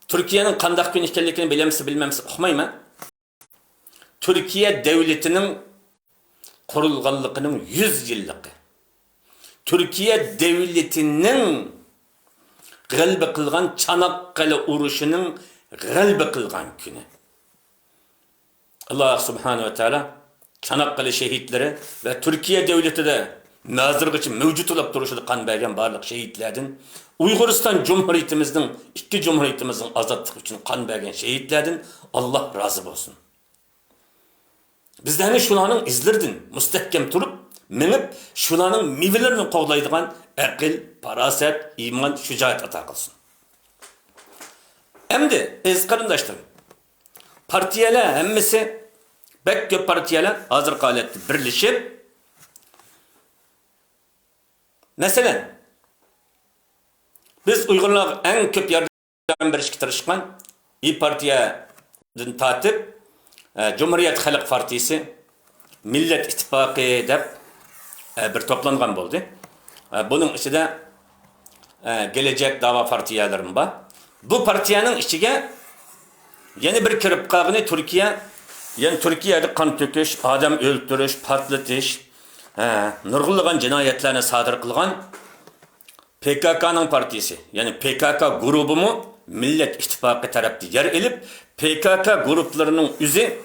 Türkiye'nin qandaq kun ekanligini bilmemsi uqmayman. Türkiye devletinin qurulganligining 100 yilligi. Türkiye devletinin g'alaba qilgan Çanakkale urushining g'alaba qilgan kuni. Allah subhanahu ve teala Çanakkale şehitleri ve Türkiye devletide nazırgıcı mevcut olup duruşu kan bergen barlık şehitlerden Uyguristan Cumhuriyetimizin, iki Cumhuriyetimizin azadlık için kan bergen şehitlerden Allah razı olsun. Bizden şulanın izlerden müstehkem durup, minip şulanın meyvelerini kovlaydıgan akıl, paraset, iman, şücaat ata kılsın. Hem de karındaşlarım, partiyeler hemmesi bek köp partiyeler hazır kaletli birleşip mesela biz Uygurlar en köp yardım berishga tirishgan İYİ Partiyadan tatip Cumhuriyet Halk Partisi Millet İttifakı deb bir toplangan bo'ldi. Bunun içinde Gelecek Dava partiyalarim var. Bu partiyanın içine yeni bir kirip qalğını Türkiye, yani Türkiye'de kan töküş, adam öldürüş, patlatış, nurg'unlagan jinoyatlarni sodir qilgan PKK'nın partisi, yani PKK grubu mu Millet İttifakı tarafı yer elip PKK gruplarının üzü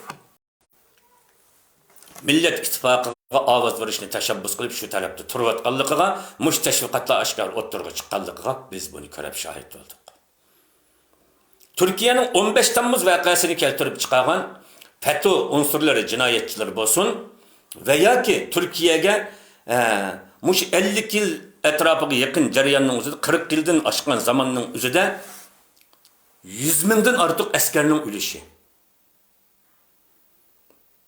Millet İttifakı'na avaz verişini teşebbüs kılıp şu tarafta turvatqanlıqıga, muş teşviqatla aşkar o'ttirg'i chiqqanligiga biz bunu ko'rib şahit olduk. Türkiye'nin 15 Temmuz vakasını keltirip çıkargan FETÖ unsurları, cinayetçiler olsun veya ki Türkiye'ye muş 50 yıl etrafına yakın jarayanның üzerinde 40 yıldan aşkın zamanның üzerinde 100 mingdan artık askerning ölüşü.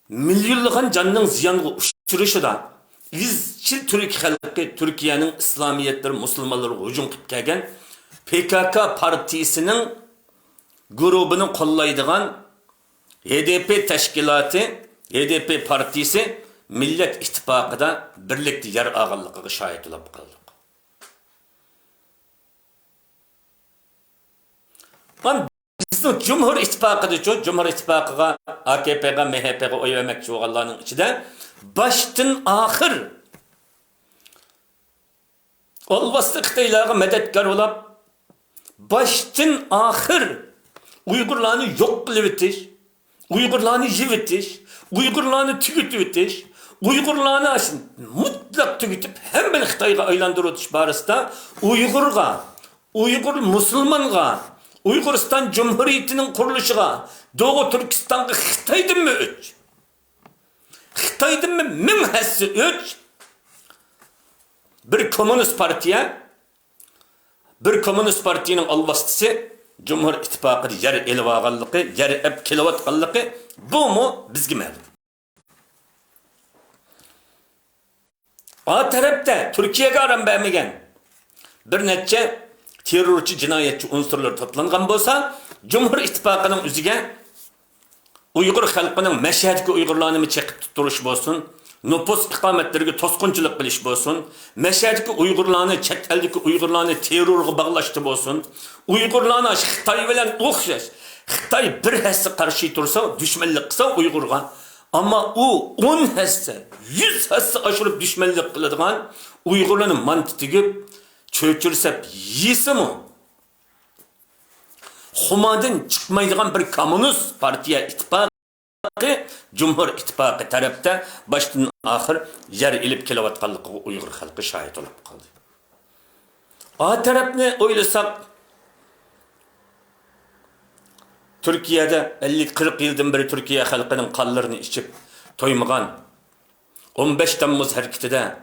Milyonlagan canның ziyanga uçuruşida izchil Türk halkı Türkiye'nin İslamiyetleri, Müslümanları hücum qilib kelgan PKK partisinin grubunu kollaydıgan HDP teşkilatı, HDP partisi Millet İttifakı'da birlikte yer ağırlığı şahit olup kaldık. Bizim Cumhur İttifakı'da Cumhur İttifakı'na, AKP'ye, MHP'ye oy vermekçi olanların içinde baştan ahır olvaslı Xitaylarga medetkar olup baştan ahır Uygurlarını yok kılıp etiş, Uygurlarını yiv etiş, Uygurlarını tükütüp etiş, Uygurlarını mutlak tükütüp hem bir Xitayga aylandırıp barısında Uygurga, Uygur Müslümanga, Uyguristan Cumhuriyeti'nin kuruluşuna, Doğu Türkistan'a Xitay'dan mı öç? Xitay'dan mı min hessi öç? Bir komünist partinin alvastısı Cumhur İttifakı'da yer elib ağanlığı, yer ep kilovatqanlığı bu mu bizge ma'lum. O tarafta Türkiye'ye aram bermegen bir neçe terörçü, cinayetçi unsurlar toplangan bo'lsa, Cumhur İttifakı'nın üzüge Uygur halkının Meşhedki Uygurlarını çekip tuturuş bolsun, nüfus ikametlerine tosqunchilik qilish bolsun, Meşhedki Uygurlarını, chet eldeki Uygurlarını terörge bağlaştı bolsun, Uygurlarını Xitay bilen o'xshash, Xitay bir hassa qarshi tursa, düşmanlik qilsa Uygurga, ama o 10 hassa, 100 hassa aşırıp düşmanlik qiladigan Uygurlarni mantiqi çökürsep yisi mi? Xumadan çıkmaydigan bir komünist partiya ittifakı Cumhur İttifakı tarafta baştan ahir yer ilip kelavatqanlıqı Uygur halkı şahit olup kaldı. O tarafını oylasak Türkiye'de 50-40 yıldan beri Türkiye halkının kanlarını içip toymagan 15 Temmuz hareketinde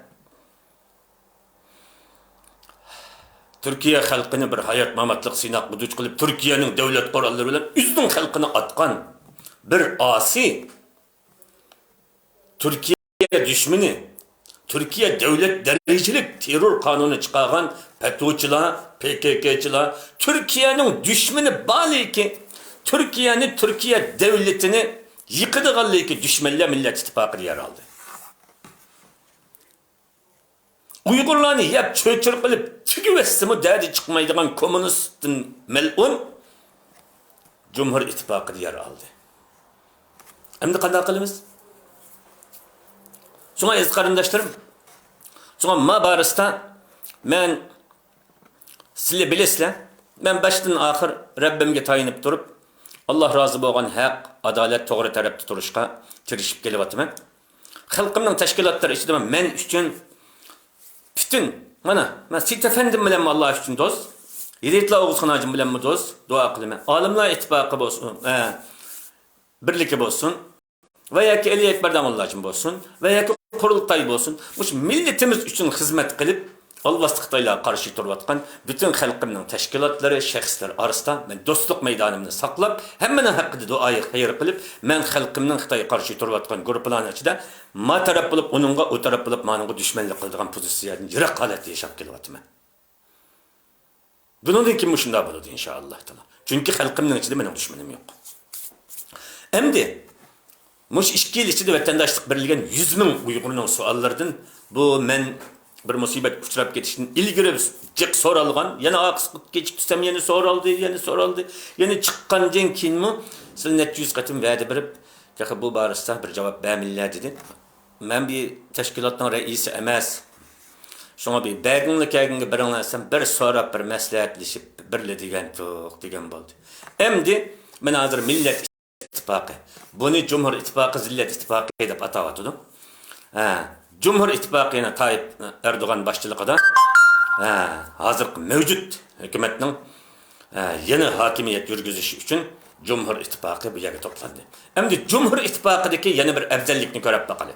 Türkiye halkını bir hayat mamatlık sinaqqa duch qilib Türkiye'nin devlet qurolları bilan üzünün halkını atkan bir asi Türkiye düşmeni Türkiye devlet derecelik terör kanunu çıkargan FETÖ'çiler, PKK'çiler, Türkiye'nin düşmanı bağlı ki, Türkiye devletini yıkıdığanlığı ki düşmanlar Millet İttifakı yer aldı. Uygurlarını yap çöçür kılıp tügüvesi mi derdi çıkmaydıgan komünistin melun Cumhur İttifakı yer aldı. Hem de kadar kılımız. Sonra ez karındaşlarım. Sonra ma barısta men sizle bilesle men baştan ahir Rabbimge tayinip durup Allah razı bolgan hak, adalet, to'g'ri tarafda turishga tirishib kelyapman. Xalqimning tashkilotlari ichida men uchun bütün mana men Sit efendim bilen Allah uchun do'st, Yiğitlar Oğuzhan hacım bilen do'st, dua qilaman. Olimlar ittifoqi bo'lsin, birligi bo'lsin. Va yoki Ali Ekberdan Allah uchun bo'lsin, va yoki qurultay bo'lsin. Bu milletimiz uchun xizmat qilib, Allah Xitoylarga qarshi turayotgan bütün xalqimning tashkilotlari, shaxslar orasida men do'stlik maydonimni saqlab, hammaning haqqida duoyi xayr qilib, men xalqimning Xitoyga qarshi turayotgan guruhlarning ichida ma taraf bo'lib, uningga o taraf bo'lib, meningga dushmanlik qiladigan pozitsiyadan yiroq holatda yashab kelyapman. Bundan keyin shunday bo'ladi inshaalloh taolo. Chunki xalqimning ichida mening dushmanim yo'q. Endi mush 2 yil ichida vatandaşlık berilgan 100 ming Uyg'urning savollaridan bu men bir musibet uçurab ketishdan ilgari jiq so'ralgan, yana aqsib kechib tursam yana so'raldi, yana chiqqandan keyinmi siz net 100 qatim va'da berib, "Yaxi bu borasida bir javob bermanglar" dedi. Men bir tashkilotning raisi emas. Şuna bir bəginlikəginə birinləsəm, bir so'rab, bir məsləhətlişib, birlə degan bo'ldi. Endi men hazır Millet İttifakı, bunu Cumhur İttifakı, Zillet İttifakı deb atavatdım. Cumhur İttifakı'na Tayyip Erdoğan başçılığında hazır mevcut hükümetinin yeni hakimiyet yürgüzüşü için Cumhur İttifakı bir yerге toplandı. Endi Cumhur İttifakı'daki yeni bir afzallikni ko'rib bakalım.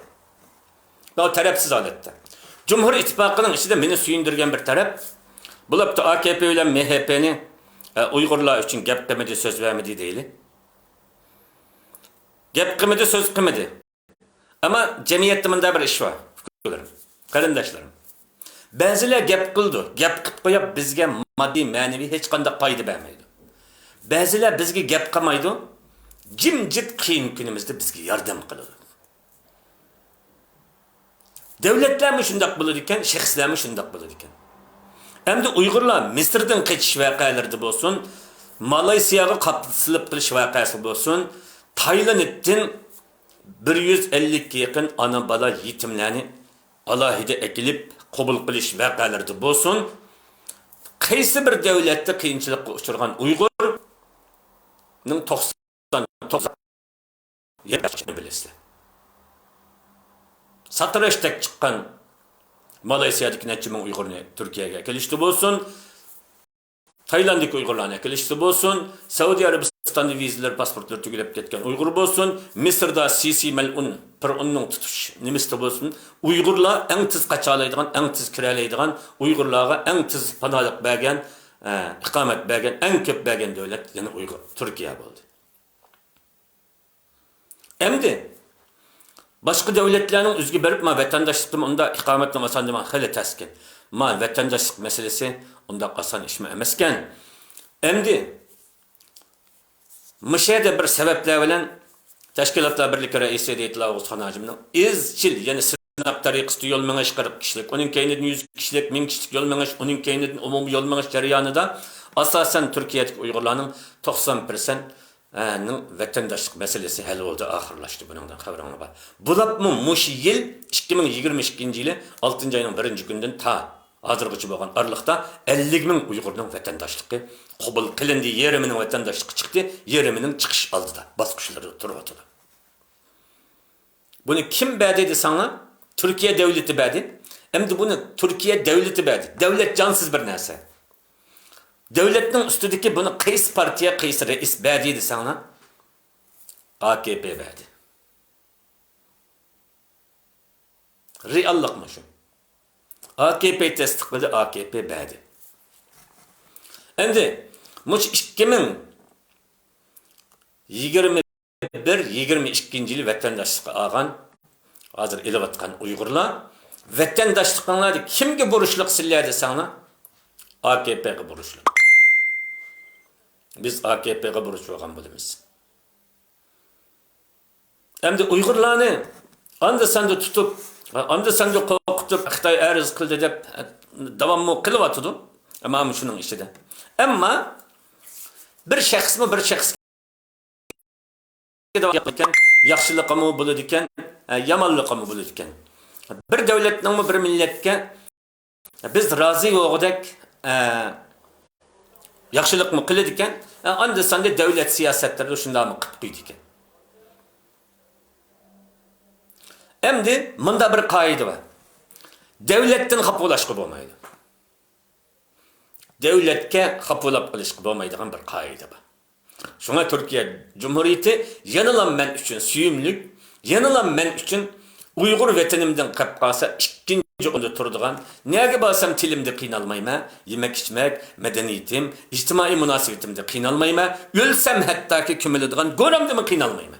O tarafsız holatda. Cumhur İttifakı'nın içinde beni suyundirgen bir taraf, bulup da AKP ile MHP'ni Uygurlar için gap demedi, söz vermedi değil. Gap kımedi, söz kımedi. Ama cemiyette bunda bir iş var. Karındaşlarım. Bazılar gap kıldı. Gap kıp koyup bizge maddi, manevi hiç kanda paydı vermeydi. Bazılar bizge gap kılmaydı. Cimcit kıyın günümüzde bizge yardım kıldı. Devletler mi şundak bulur iken, şahslar mi şundak bulur iken. Hem de Uygurlar Mısır'dan kaçış vakaları olsun, Malaysiya'ya kapsılıp kılış vakası olsun, Tayland'ın 150'ye yakın ana bala yetimlerini alahide ekilip kabul kılış vakaları olsun, kaysi bir devlette kıyınçılıkla uçurgan Uygur'nın 99 yaşını bilesler. Satırıştak çıkan Malaysiya'daki neçimin Uygur'unu Türkiye'ye gelişti olsun, Tayland'daki Uygurlarına gelişti olsun, Saudi Arabistan'da vizeler, pasportlar tükülüp ketken Uygur olsun, Mısır'da Sisi melun, Pir'un'un tutuş nimiste olsun, Uygurlar en tez kaçalaydıgan, en tez kiralaydıgan, Uygurlar'a en tez panalık bergen, ikamet bergen, en köp bergen devlet, yani Uygur, Türkiye oldu. Hem de başka devletlerin üzgü berip ma vatandaşlıkım onda ikametle masandıma hele teskin. Ma vatandaşlık meselesi onda asan işme emesken. Emdi mışede bir sebepler bilen Teşkilatlar Birliği Reisi Yiğitlar Oğuzhan hacımның izchil yani sınaq tariqasida yol meňiş 40 kişilik, onun keýninden 100 kişilik, 1000 kişilik yol meňiş, onun keýninden umumy yol meňiş jarýanyda asasen Türkiýedeki Uygurlarning 90% vatandaşlık meselesi hal oldu, ahırlaştı bundan haberim var. Bulapmı muş yıl 2022 yılı 6. ayının 1. günden ta hazırgıcı bolgan aralıkta 50 bin Uygur'nun vatandaşlığı kabul kılındı, yeriminin vatandaşlığı çıktı, yeriminin çıkış aldı da baskışları turbatı. Bunu kim bədiydi sana? Türkiye devleti bədiydi. Hem de bunu Türkiye devleti bədiydi. Devlet cansız bir nəsə. Devletin üstündeki bunu kayıs partiye kayıs reis bədiydi sana. AKP bədi. Reallık mı şu? AKP tasdiqledi, AKP bədi. Endi muş 2021-22 yılı vatandaşlığı alğan hazır elevatkan Uygurlar vatandaşlıklarını kimge buruşluk sizler sana? AKP'ye buruşluk. Biz AKP'ye buruşuyorgan bulimiz. Hem de Uygurlarını anda sanda tutup, anda sanda korkutup, Xitay arız kıldı dep devamlı kılıp atıdı. Ama şunun işide. Ama bir şahs mı bir şahs yaparken, yaxşılığı mı bulurken, yamanlığı mı bulurken. Bir devletin mi bir milletke biz razı olduk, yaxşılık mı kılırken, anda sanda devlet siyasetleri şundan mı kıpkıydıken. Hem de bunda bir kaide var. Devletten kapılaşkı olmaydı. Devletke kapılap kılışkı olmaydıgan bir kaide var. Şuna Türkiye Cumhuriyeti yanılan men üçün süyümlük, yanılan men üçün Uygur vetenimden kapkasa ikinci onda turduğun, neye basam tilimde kıynalmayma, yemek içmek, medeniyetim, içtimai münasebetimde kıynalmayma, ölsem hatta ki kümülediğin, göramda mı kıynalmayma.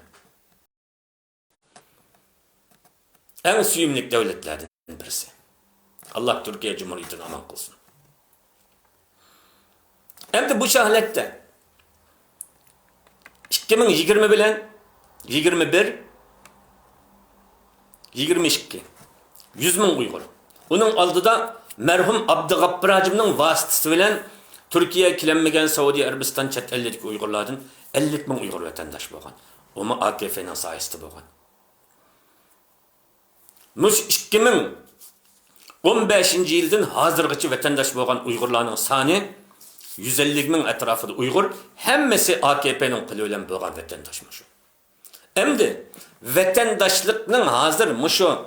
En süyümlük devletlerden birisi. Allah Türkiye Cumhuriyeti'ni aman kılsın. Hem de bu şahlette 2020 bilen 21 22 100 bin Uygur. Onun aldıda merhum Abdügappar Hacım'ın vasıtası bilen Türkiye'ye kilenmegen Saudi Arabistan çet ellilik Uygurlardan 50 bin Uygur vatandaş boğan. Oma AKP'nin sayesinde boğan. Muş 2015 yıldan hazırgıcı vatandaş boğan Uygurlarının sani 150 bin etrafında Uygur, hemmesi AKP'nin kılı ölen boğan vatandaşmış. Hem de vatandaşlıkның hazır muşu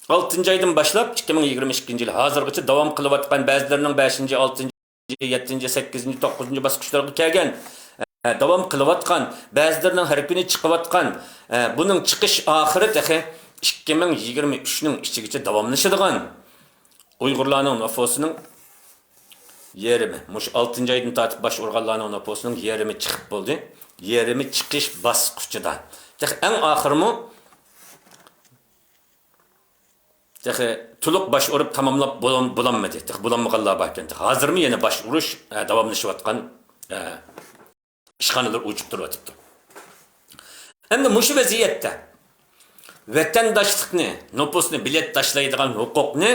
6. aydan başlap 2022 yıl hazırgıcı devam kılıvatkan bazılarının 5. 6. 7. 8. 9. baskıçlarına kelgen devam kılıvatkan bazılarının harpini çıkıvatkan bunun çıkış ahırı dahi 2023'nin içigiçe devamlaşıdığan Uygurlarının nüfusunun yerimi, muş 6. aydan tatip baş organlarının nüfusunun yerimi çıkıp buldu. Yerimi çıkış baskıçıda. En ahır mı tuluk baş orup tamamlap bulanmadı. Bulanmağallığa bakın. Hazır mı yine baş uruş devamlaşıvatkan işhanılar uçup duruvatıptı. Hem de muşu vaziyette vatandaşlıkını, nüfusunu bilet taşlaydıgan hukukunu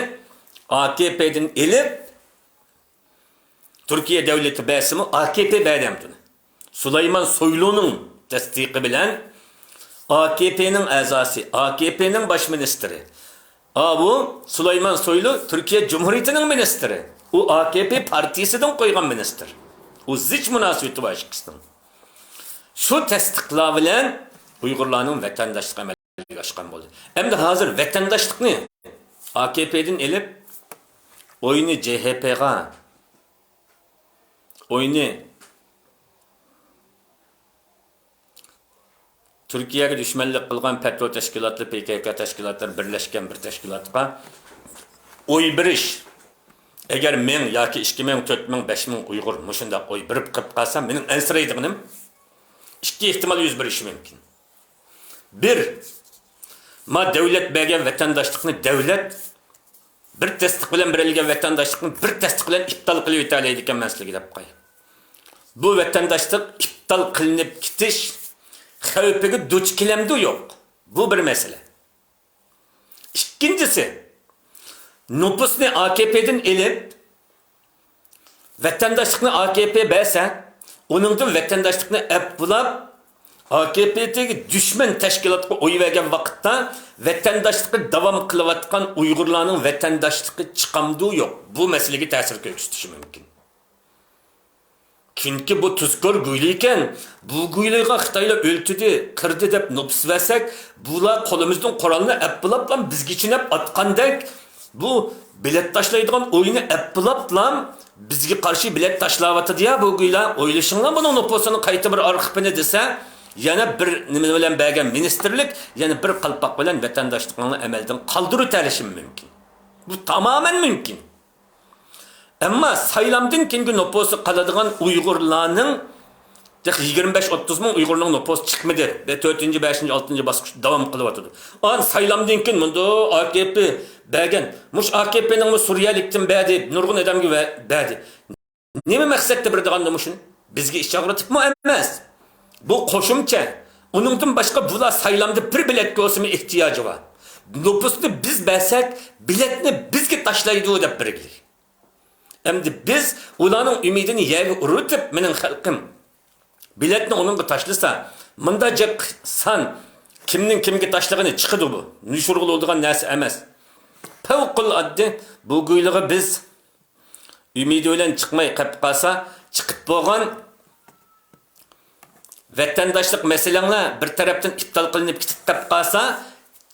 AKP'den elip Türkiye devleti besimi AKP bedemdini. Süleyman Soylu'nun tasdiki bilen AKP'nin azası, AKP'nin baş ministri. Bu Süleyman Soylu Türkiye Cumhuriyeti'nin ministri. O AKP partisinden koygan minister. O ziç münasebeti var ikisinden. Şu tasdikla bilen Uygurlarının vatandaşlık ameli başkan oldu. Hem de hazır vatandaşlıkını AKP'den elip oyunu CHP'ye, oyunu Türkiye'ye düşmanlık kılgan petrol teşkilatlı PKK teşkilatları birleşken bir teşkilatga oy biriş. Eğer men ya ki 2 men, 4 men, 5 men Uygur muşunda oy birip kıp kalsam benim ensireydiğim iki ihtimal yüz birişi mümkün. Bir, ma devlet bergen vatandaşlıkını devlet bir tasdik bilen berilgen vatandaşlıkını bir tasdik bilen iptal kılıyor İtalya'daki mesleği dep koy. Bu vatandaşlık iptal kılınıp gitiş xavfiga duch kelamdi yok. Bu bir mesele. İkincisi, nüfusunu AKP'den elip vatandaşlıkını AKP berse, onun da vatandaşlıkını epulap AKP'deki düşman teşkilatı oy vergen vakitte vatandaşlıkı devam kılıvatkan Uygurlarının vatandaşlıkı çıkamdığı yok. Bu meseleye tesir gösterişi mümkün. Çünkü bu tuzkor güylüyken bu güylüyge Xitayla öltüdü, kırdı dep nüfus versek bular kolumuzdan Kur'an'ını epbilapla bizge çinep atkandak bu bilet taşlaydıgan oyunu epbilapla bizge karşı bilet taşlavatı diye bu güyle oylışınla bunun nüfusunu kayıtı bir arxipini dese yana bir nime bilen bergen ministerlik yana bir kalpak bilen vatandaşlıklarını emelden kaldırı terişim mümkün. Bu tamamen mümkün. Ama saylamdan kendi nüfusu kalıdığın Uygurlarının 25-30 ming Uyg'urning nüfusi chiqmadi. 4-chi, 5-chi, 6-chi bosqich davom qilyapti. An saylamdan keyin bunda AKP bergan. Mush AKPning Suriyalikdan berdi, nurg'un odamga berdi. Nima maqsadda berdiganda mushun? Bizga ish og'ritibmi emas. Bu qo'shimcha. Uningdan boshqa bular saylamda bir biletga o'simi ehtiyoji bor. Nüfusni biz bersak, biletni bizga tashlaydi deb birgili. Endi biz ularning umidini yerga uritib, mening xalqim biletni onunga tashlasa, mında san kimning kimga tashlagani chiqadi bu. Nishurg'iladigan narsa emas. Favqulodda bu go'ylig'i biz umidi bilan chiqmay qolib qolsa, chiqib bo'lgan vatandaşlık meseleler bir taraftan iptal qilinib ketib qolib qolsa,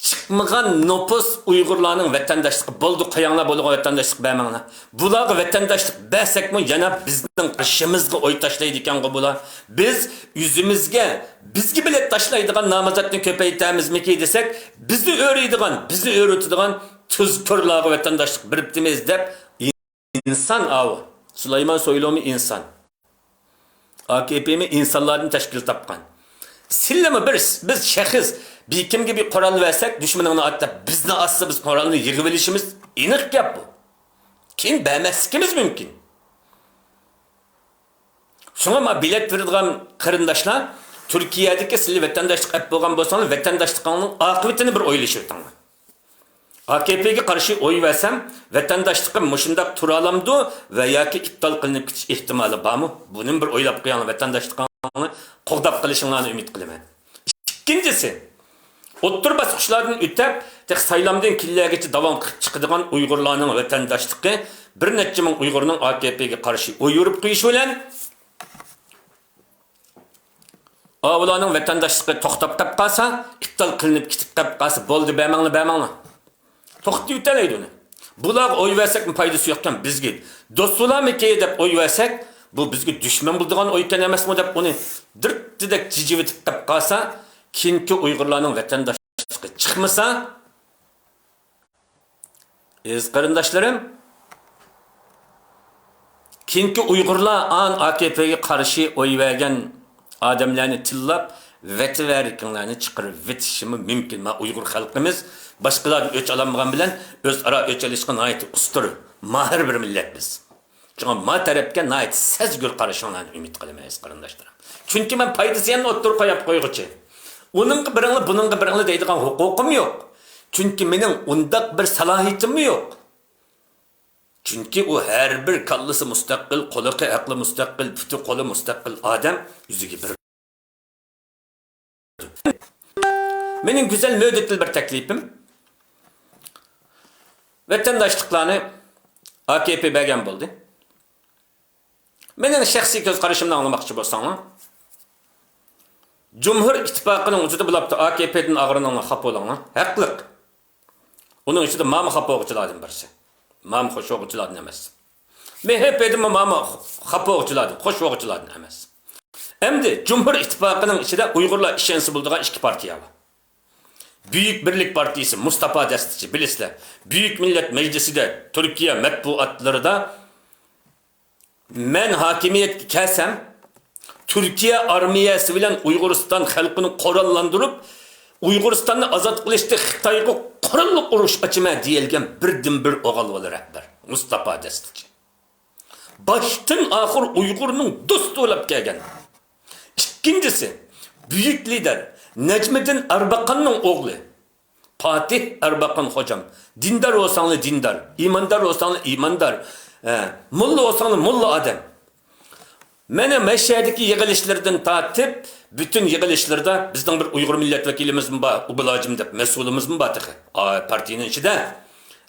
chiqmagan nüfus Uyg'urlarning vatandaşlığı bo'ldi, qo'yanglar bo'lgan vatandaşlık bermanglar. Bularga vatandaşlık bersakmi yana bizning qarshimizga o'y tashlaydi ekan bular. Biz yüzümizga, bizga bilet tashlaydigan namozatni ko'paytamizmi desak, bizni o'raydigan, bizni o'rutadigan tuzkurlarga vatandaşlık biribdimiz deb insan avu. Süleyman Soylu'mu insan. AKP'mi insanlarını teşkil tapkan. Sillemi biz şahıs bir kim gibi kural versek düşmanına hatta bizni asla biz kuralını yırgıvelişimiz inik yap bu. Kim beğenmezlikimiz mümkün. Şuna ma bilet verildiğin kırındaşlar Türkiye'deki sizli vatandaşlık hep boğan bolsanız vatandaşlıklarının akıbetini bir oylaşır tamam. AKP'ye karşı oy versem vatandaşlıkım muşundak turalamdı veya ki iptal kılınıp kitiş ihtimali var mı? Bunun bir oylap kıyanı vatandaşlıklarını qo'g'dab qilishinglarni umid qilaman. İkincisi, o'ttir bosqichlardan o'tib, saylamdan keyingacha davom qilib chiqadigan Uyg'urlarning vatandaşlığı bir necha ming Uyg'urning AKP'ga qarshi oy yurib qo'yishi bilan ularning vatandaşlığı to'xtab qolsa, iptal qilinib ketib qolsa, bo'ldi bermanglar. To'xtatib o'talaydi uni. Bular oy versak mı faydası yokken bizga do'stlarmi deb oy versak, bu bizga düşman bo'ladigan o'ykan emasmi deb uni dirtdek jijivitib qolsa, keyingi Uyg'urlarning vatandaşlığı chiqmasa, qarindoshlarim, keyingi Uyg'urlar an AKP'ga qarshi oy vergan odamlarni tillab vetiveriklarni chiqarib vetishimi mumkin. Ma Uyg'ur xalqimiz boshqalardan o'ch olamagan bilan o'zaro o'ch olishga nihoyat ustur, mahir bir millat biz. Çünkü ma tarafga nihoyat sezgir qarashinglarni umid qilaman qarindoshlarim. Chunki men foydasini o'ttirib qo'yib qo'yg'ichi. Uningga biringlar, buningga biringlar deydigan huquqim yo'q. Chunki mening undaq bir salohiyatim yo'q. Chunki u har bir kallasi mustaqil, qo'li aqli mustaqil, puti qo'li mustaqil odam yuziga bir. Mening güzel mödetli bir teklifim vatandaşlıklarını AKP bergan bo'ldi. Mening shaxsiy ko'z qarashimdan anlamoqchi bo'lsanglar, Cumhur İttifaqıning o'zida bo'libdi AKP'dan ag'rininglar, xafa bo'linglar. Haqliq. Uning ichida ma'ma xafa bo'luvchilardan birisi. Ma'ma xo'sh bo'luvchilardan emas. MHP'dan ma'ma xafa bo'luvchilardan, xo'sh bo'luvchilardan emas. Endi Cumhur İttifaqıning ichida Uyg'urlar ishonsa bo'ladigan ikki partiya bor. Büyük Birlik Partisi Mustafa Destici bilisizler. Büyük Millet Meclisi de Türkiye matbuatları da men hakimiyet kelsem Türkiye armiyası bilen Uyguristan halkını korallandırıp Uyguristan'ı azat kılıştı Xitayga korallık uruş açıma diyelgen birden bir oğal olur rehber. Mustafa Destici. Baştan ahir Uygur'un dostu olup gelgen. İkincisi büyük lider Necmettin Erbakan'ın oğlu Fatih Erbakan hocam. Dindar olsanlı dindar, imandar olsanlı imandar, mulla olsanlı mulla adam. Mene meşhedeki yığılışlardan tatip, bütün yığılışlarda bizden bir Uygur milletvekilimiz mi var, ubulacım dep, mesulumuz mu var partinin içinde.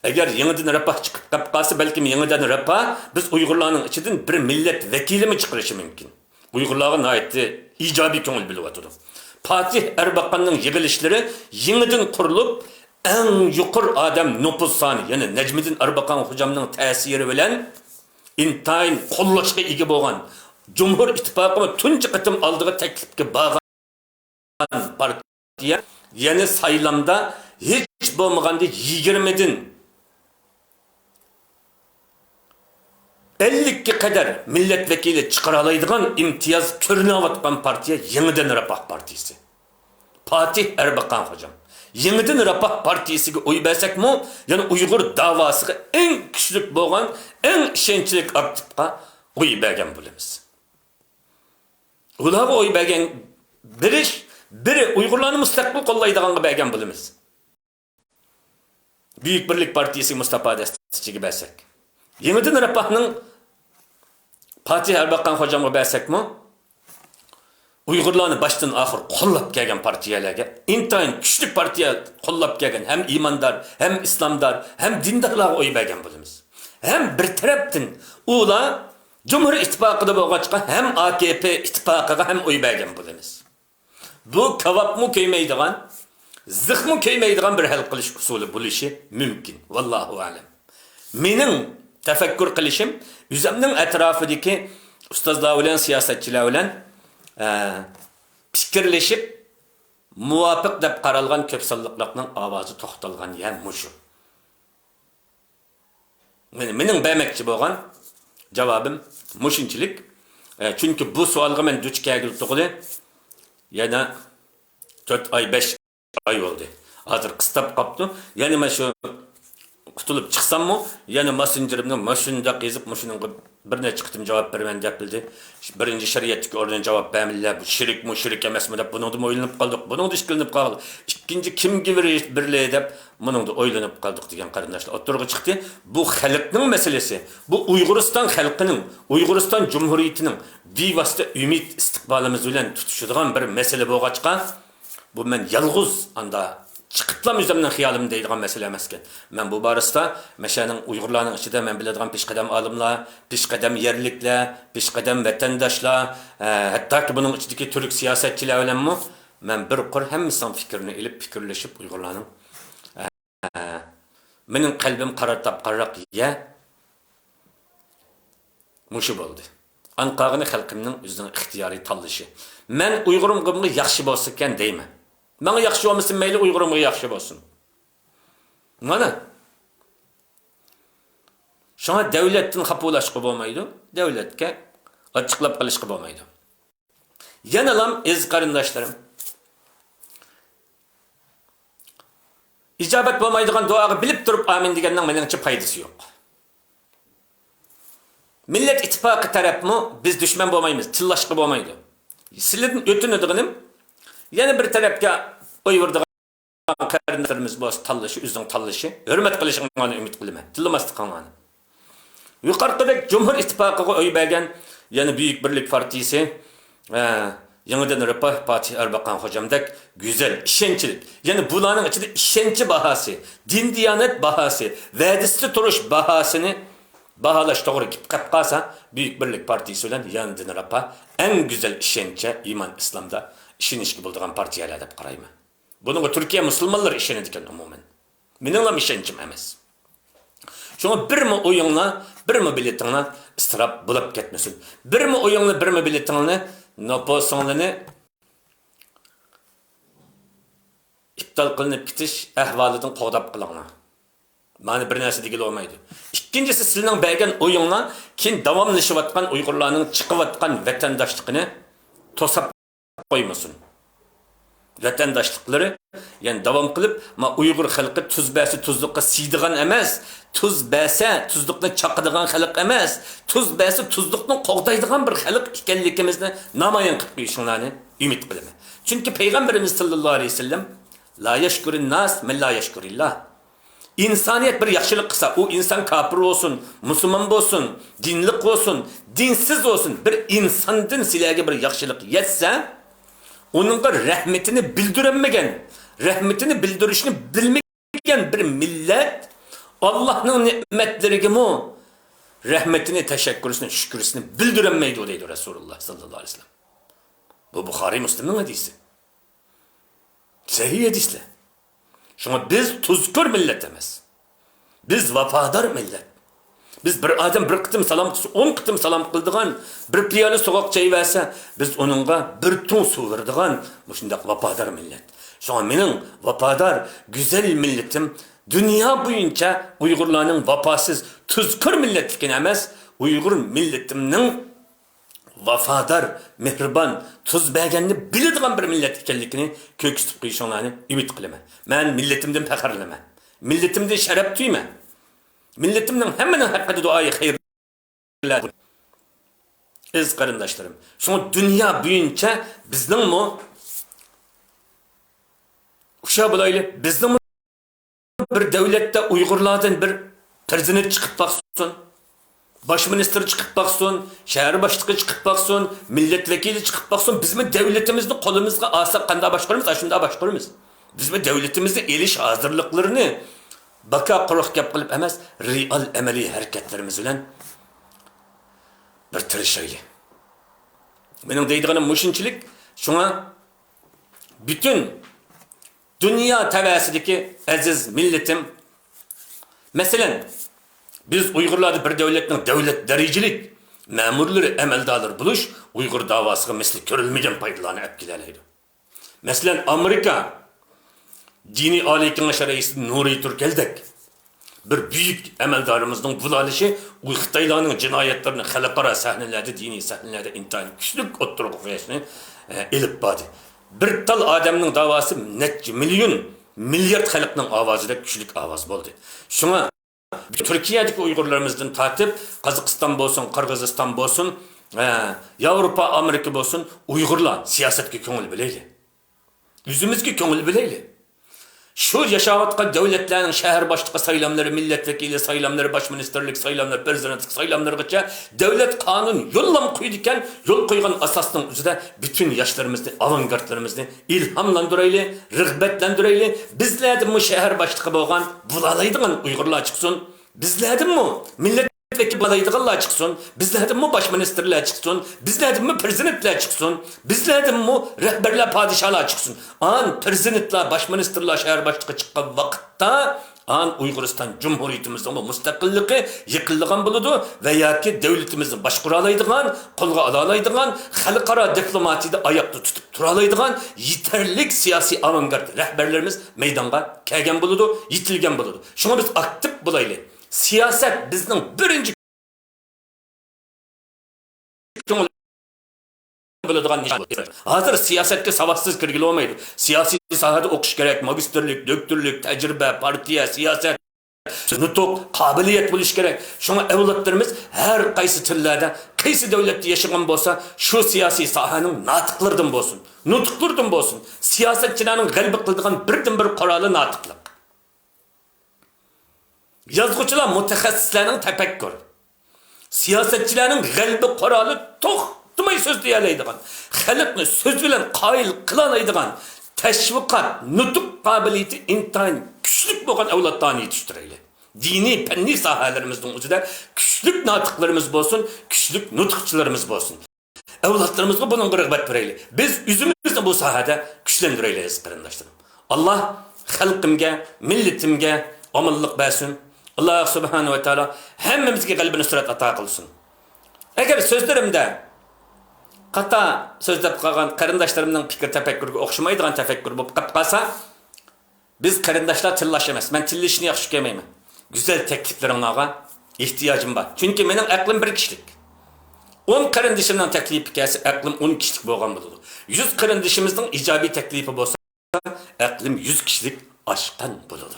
Eğer yeniden rapah çıkıp kalsa belki yeniden rapah, biz Uygurların içinden bir milletvekili mi çıkarışı mümkün. Uygurların ait icabi köngül bilip atıldı. Fatih Erbakan'ın yığılışları yeniden kurulup en yukarı adam nüfus sani, yani Necmettin Erbakan hocamның tesiri bilen intayin kollaşıga ega bo'lgan Cumhur İttifaqı tunji qitim aldığı teklifga bağlan partiya, yani saylamda hiç bo'lmaganda 20'din 50 kadar milletvekili çıkaralaydıgan imtiyaz körünü avatkan partiye Yeniden Refah Partisi. Fatih Erbakan hocam. Yeniden Refah Partisi'ne oy versek mi? Yani Uygur davası en küçük boğan, en işençilik aktifka oy vergen bulunuz. Ular oy vergen biri Uygurlarını müstakil kollaydıganı vergen bulunuz. Büyük Birlik Partisi Mustafa Destçi'ye versek. Yeniden Refah'nın Fatih Erbakan hocamı versek mi? Uygurlarını baştan ahir kollap gelgen partiyelerge, intayın küçük partiye kollap gelgen hem imandar, hem İslamdar, hem dindarlığa oy vergen bulunuz. Hem bir taraftan ula Cumhur İttifakı'da boğaçka hem AKP ittifakıga hem oy vergen bulunuz. Bu kavap mı köymeydiğen, zıh mı köymeydiğen bir hal kılış usulü buluşu mümkün. Vallahu alem. Menin tefekkür kılışım, yüzümün etrafındaki ustazlar olan, siyasetçiler olan fikirleşip muvafık dep qaralgan köp sonliqlarning ovozi to'xtalgan ham mushu. Mening bermoqchi bo'lgan javobim mushunchilik. Chunki bu savolga men duch kelgili yana 4 oy 5 oy bo'ldi. Hozir qistab qopdi. Yana men shu qutulib chiqsammi, yana messengerimdan mashunda qezib mushuning bir necha qitim javob beraman deb bildi. Birinchi shariatdagi o'rnidan javob bermadilar. Bu shirikmi, shirik emasmi deb buningda o'ylanib qoldik. Buningda ishkilinib qoldik. Ikkinchi kimga birlay deb buningda o'ylanib qoldik degan qarindoshlar o'ttirg'i chiqdi. Bu xalqning masalasi. Bu Uyg'uriston xalqining, Uyg'uriston Cumhuriyatining bevosita umid istiqbolimiz bilan tutishadigan bir masala bo'lg'achqa, bu men yolg'iz anda chiqiblam o'zimning xiyolim deydigan masala emaskan. Men bu borasida mashaning Uyg'urlarning ichida men biladigan peshqadam olimlar, peshqadam yerliklar, peshqadam vatandoshlar, hattoki buning ichidagi turk siyosatchilar bilanmi men bir qur hammasining fikrini ilib fikrlashib Uyg'urlarning mening qalbim qaratib qaraq ya mushu bo'ldi. Anqog'ini xalqimning o'zining ixtiyoriy tanlashi. Men Uyg'urimga yaxshi bo'lsa ekan deyman. Bana yaxşı olmasın, meyli Uygurum'a yaxşı olsun. Mana. Şuna devletin kapılaşkı olmaydı. Devletke açıklap kalışkı olmaydı. Yanalam ez karındaşlarım. İcabet olmaydıgan duağı bilip durup amin degenden menimce faydası yok. Millet ittifakı taraf mı? Biz düşman olmayız. Çıllaşkı olmaydı. Sizlerin ötünüdüğünüm yana bir tarafga oy verdigan qarindoshlarimiz bor tanlashi, o'zining tanlashi, hurmat qilishingni umid qilaman. Tillamasliqingni. Yuqoridagi Cumhur İttifoqiga oy bergan yana Büyük Birlik Partisi, Yeniden Refah Fatih Erbakan hocamdak güzel, ishonchlik. Yani bularning ichida ishonchi bahası, din diyanet bahası, va'dasi turish bahasini bahalash to'g'ri kelib qolsa, Büyük Birlik Partisi bilan Yeniden Refah en güzel ishonchi iman İslamda işinişki bulduğum partiyeler dep qarayman. Bunun Türkiye Müslümanlar işenediken umumen. Meninglam işençim emas. Şuna bir mi oyunla, bir mi biletinla istirap bulup ketmesin. Bir mi oyunla, bir mi biletinla naposonlarını iptal kılınıp gitiş ahvalıdan qo'dab qilinglar. Mani bir narsa degil olmaydi. İkincisi sizning bergan oyunla kin davomlashyotgan Uyg'urlarning chiqayotgan vatandoshligini to'sab qo'ymasin. Vatandaşlıkları yani devam kılıp ma Uygur halkı tuz bəsi tuzluqqa siydigan emas, tuz bəsə tuzluqni çaqıdigan xalq emas, tuz bəsi tuzluqni qoğdaydigan bir xalq ekanligimizni namoyon qilib qo'yishinglarni umid qilaman. Chunki payg'ambarimiz sallallohu alayhi vasallam la yashkurun nas man la yashkurillah. İnsaniyet bir yaxshilik qilsa, o insan kafir olsun, musulmon bo'lsin, dinlik olsun, dinsiz olsun, bir insondan sizlarga bir yaxshilik yetsa, onunla rahmetini bildiremegen, rahmetini bildirişini bilmegen bir millet Allah'ın nimetlerine mu rahmetini, teşekkürüsünü, şükürsünü bildiremeydi o deydi Resulullah sallallahu aleyhi ve sellem. Bu Bukhari Müslim'in hadisi. Sahih hadisler. Şuna biz tuzkur millet emez. Biz vafadar millet. Biz bir adam bir kıtım salam kılsa, 10 kıtım salam kıldıgan, bir piyalı soğuk çay verse, biz onunla bir ton su verdigan, bu şundak vafadar millet. Şu an benim vafadar, güzel milletim, dünya boyunca Uygurlarının vafasız, tuzkur milletlikini emez, Uyg'ur millatimning vafodor, mehribon, tuz berganni biladigan bir millat ekanligini ko'ksitib qo'yishinglarni umid qilaman. Men millatimdan faxrlanaman. Millatimdan sharaf tuyman. Millatimning hammaning haqqida duoyi xayrlar. Aziz qarindoshlarim, shunga dunyo bo'yicha bizningmi o'sha bo'layli, bizning bir davlatda Uyg'urlardan bir prezident chiqib baqsin, bosh ministr chiqib baqsin, shahar boshlig'i chiqib baqsin, millat vakili chiqib baqsin, bizmi davlatimizni qo'limizga olsak qanday boshqaramiz, shunda boshqaramiz. Bizmi davlatimizni elish hozirliklarini baka quruq gap qilib emas, real amaliy harakatlarimiz bilan bir tirishaylik. Mening deydiganim mushunchilik, shunga bütün dünya tevasideki aziz milletim, mesela biz Uygurlarda bir devletin devlet derecelik memurları, emeldarları buluş, Uygur davasına misli görülmeyen paydalarını etkilerleydi. Mesela Amerika dini âli kengaş reisi Nuri Türkel'dek bir büyük emeldarımızın bulalışı Xitaylarning cinayetlerini xalqaro sahnelerde, dini sahnelerde intayin güçlük oturuq koyasını elip badi. Bir tal adamning davası neçe milyon, milyard xalqning ovozida güçlük ovoz bo'ldi. Shunga Türkiye'deki Uygurlarımızdan tatip, Kazakistan bo'lsin, Kırgızistan bo'lsin, Avrupa, Amerika bo'lsin, Uygurlar siyasetga ko'ngil bilayli. Yüzümüzge ko'ngil bilayli. Şu yaşayotgan devletlerin şehir başlığı saylamları, milletvekili saylamları, baş ministerlik saylamları, prezidentlik saylamlarıgacha devlet kanun yollam koyduğken yol koygan asasının üzerinde bütün yaşlarımızı, avantgardlarımızı ilhamlandıraylı, rıgbetlendiraylı. Bizlerden mi şehir başlığı boğan bulalaydıgan Uygurlar çıksın? Bizlerden mi milletvekili bulaydıganlar çıksın? Bizlerden mi baş ministerler çıksın? Bizlerden mi prezidentler çıksın? Bizlerden mi rehberler, padişahlar çıksın? An prezidentler, baş ministerler şehir başlığı çıkan vakitte an Uyguristan Cumhuriyetimizin bu müstakilliği yıkılgan buludu veya ki devletimizin başkuralaydıgan, kolga alalaydıgan, halkara diplomatide ayakta tutup turalaydıgan yeterlik siyasi avantgard rehberlerimiz meydanda kelgen buludu, yitilgen buludu. Şuna biz aktif bulaylı. Siyaset bizning birinchi bo'ladigan nish. Hozir siyosatga savotsiz kirgili olmaydi. Siyosiy sohada o'qish kerak, magistrlik, doktorlik, tajriba, partiya, siyosat, nutuq, qobiliyat bo'lish kerak. Shunga avlodlarimiz har qaysi tillarda, qaysi davlatda yashagan bo'lsa, shu siyosiy sohaning notiqlaridan bo'lsin, nutuqlardan bo'lsin. Siyosatchilarning g'alaba qiladigan birdan-bir quroli notiqlik. Yazgıçılar mutaxassislarning tafakkur. Siyasetçilerin g'alaba quroli to'xtamay so'z deyoladigan, xalqni so'z bilan qoyil qilaoladigan tashviqot, nutuq qobiliyati intayin kuchli bo'lgan avlodlarni yetishtiraylik. Diniy, fanniy sohalarimizning o'zida kuchli notiqlarimiz bo'lsin, kuchli nutuqchilarimiz bo'lsin. Avlodlarimizga bunga rag'bat beraylik. Biz o'zimizni bu sohada kuchlantiraylik qarindoshlarim. Alloh xalqimga, millatimga omonlik bersin. Allah subhanahu ve taala hemmimizge kalbini nusrat ata kılsın. Eğer sözlerimde qata sözlep kalgan qarindaşlarımның fikir tefekkürüge okşamaydigan tefekkür bulup kalsa, biz qarindaşlar tillaş emas. Ben tillişini yaxşı görmeyim. Güzel tekliflerimle ihtiyacım var. Çünkü benim aklım bir kişilik. 10 qarindişimden teklifi gelse aklım 10 kişilik bolgan buludu. 100 qarindişimizden icabi teklifi bolsa aklım 100 kişilik aşktan buludu.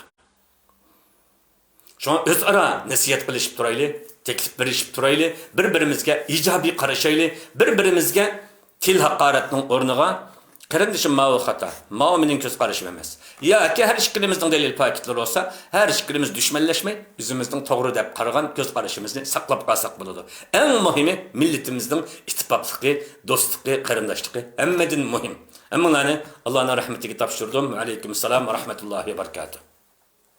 Şu an özara nasihat qilishib turayli, teklif berishib turayli, bir-birimizga ijobiy qarashayli, bir-birimizga til haqoratning o'rniga qarindishim ma'u xato, ma'u mening ko'z qarashim emas. Yoki har ikkilimizning dalil paketlar olsa, har ikkilimiz dushmanlashmay, o'zimizning to'g'ri deb qaragan ko'z qarashimizni saqlab qolsak bo'ladi. Eng muhimi millatimizning ittifoqligi, do'stligi, qarindoshligi hammadan muhim. Hammalarni Allohning rahmatiga topshirdim. Alaykum assalom va rahmatullohi va barakatuh.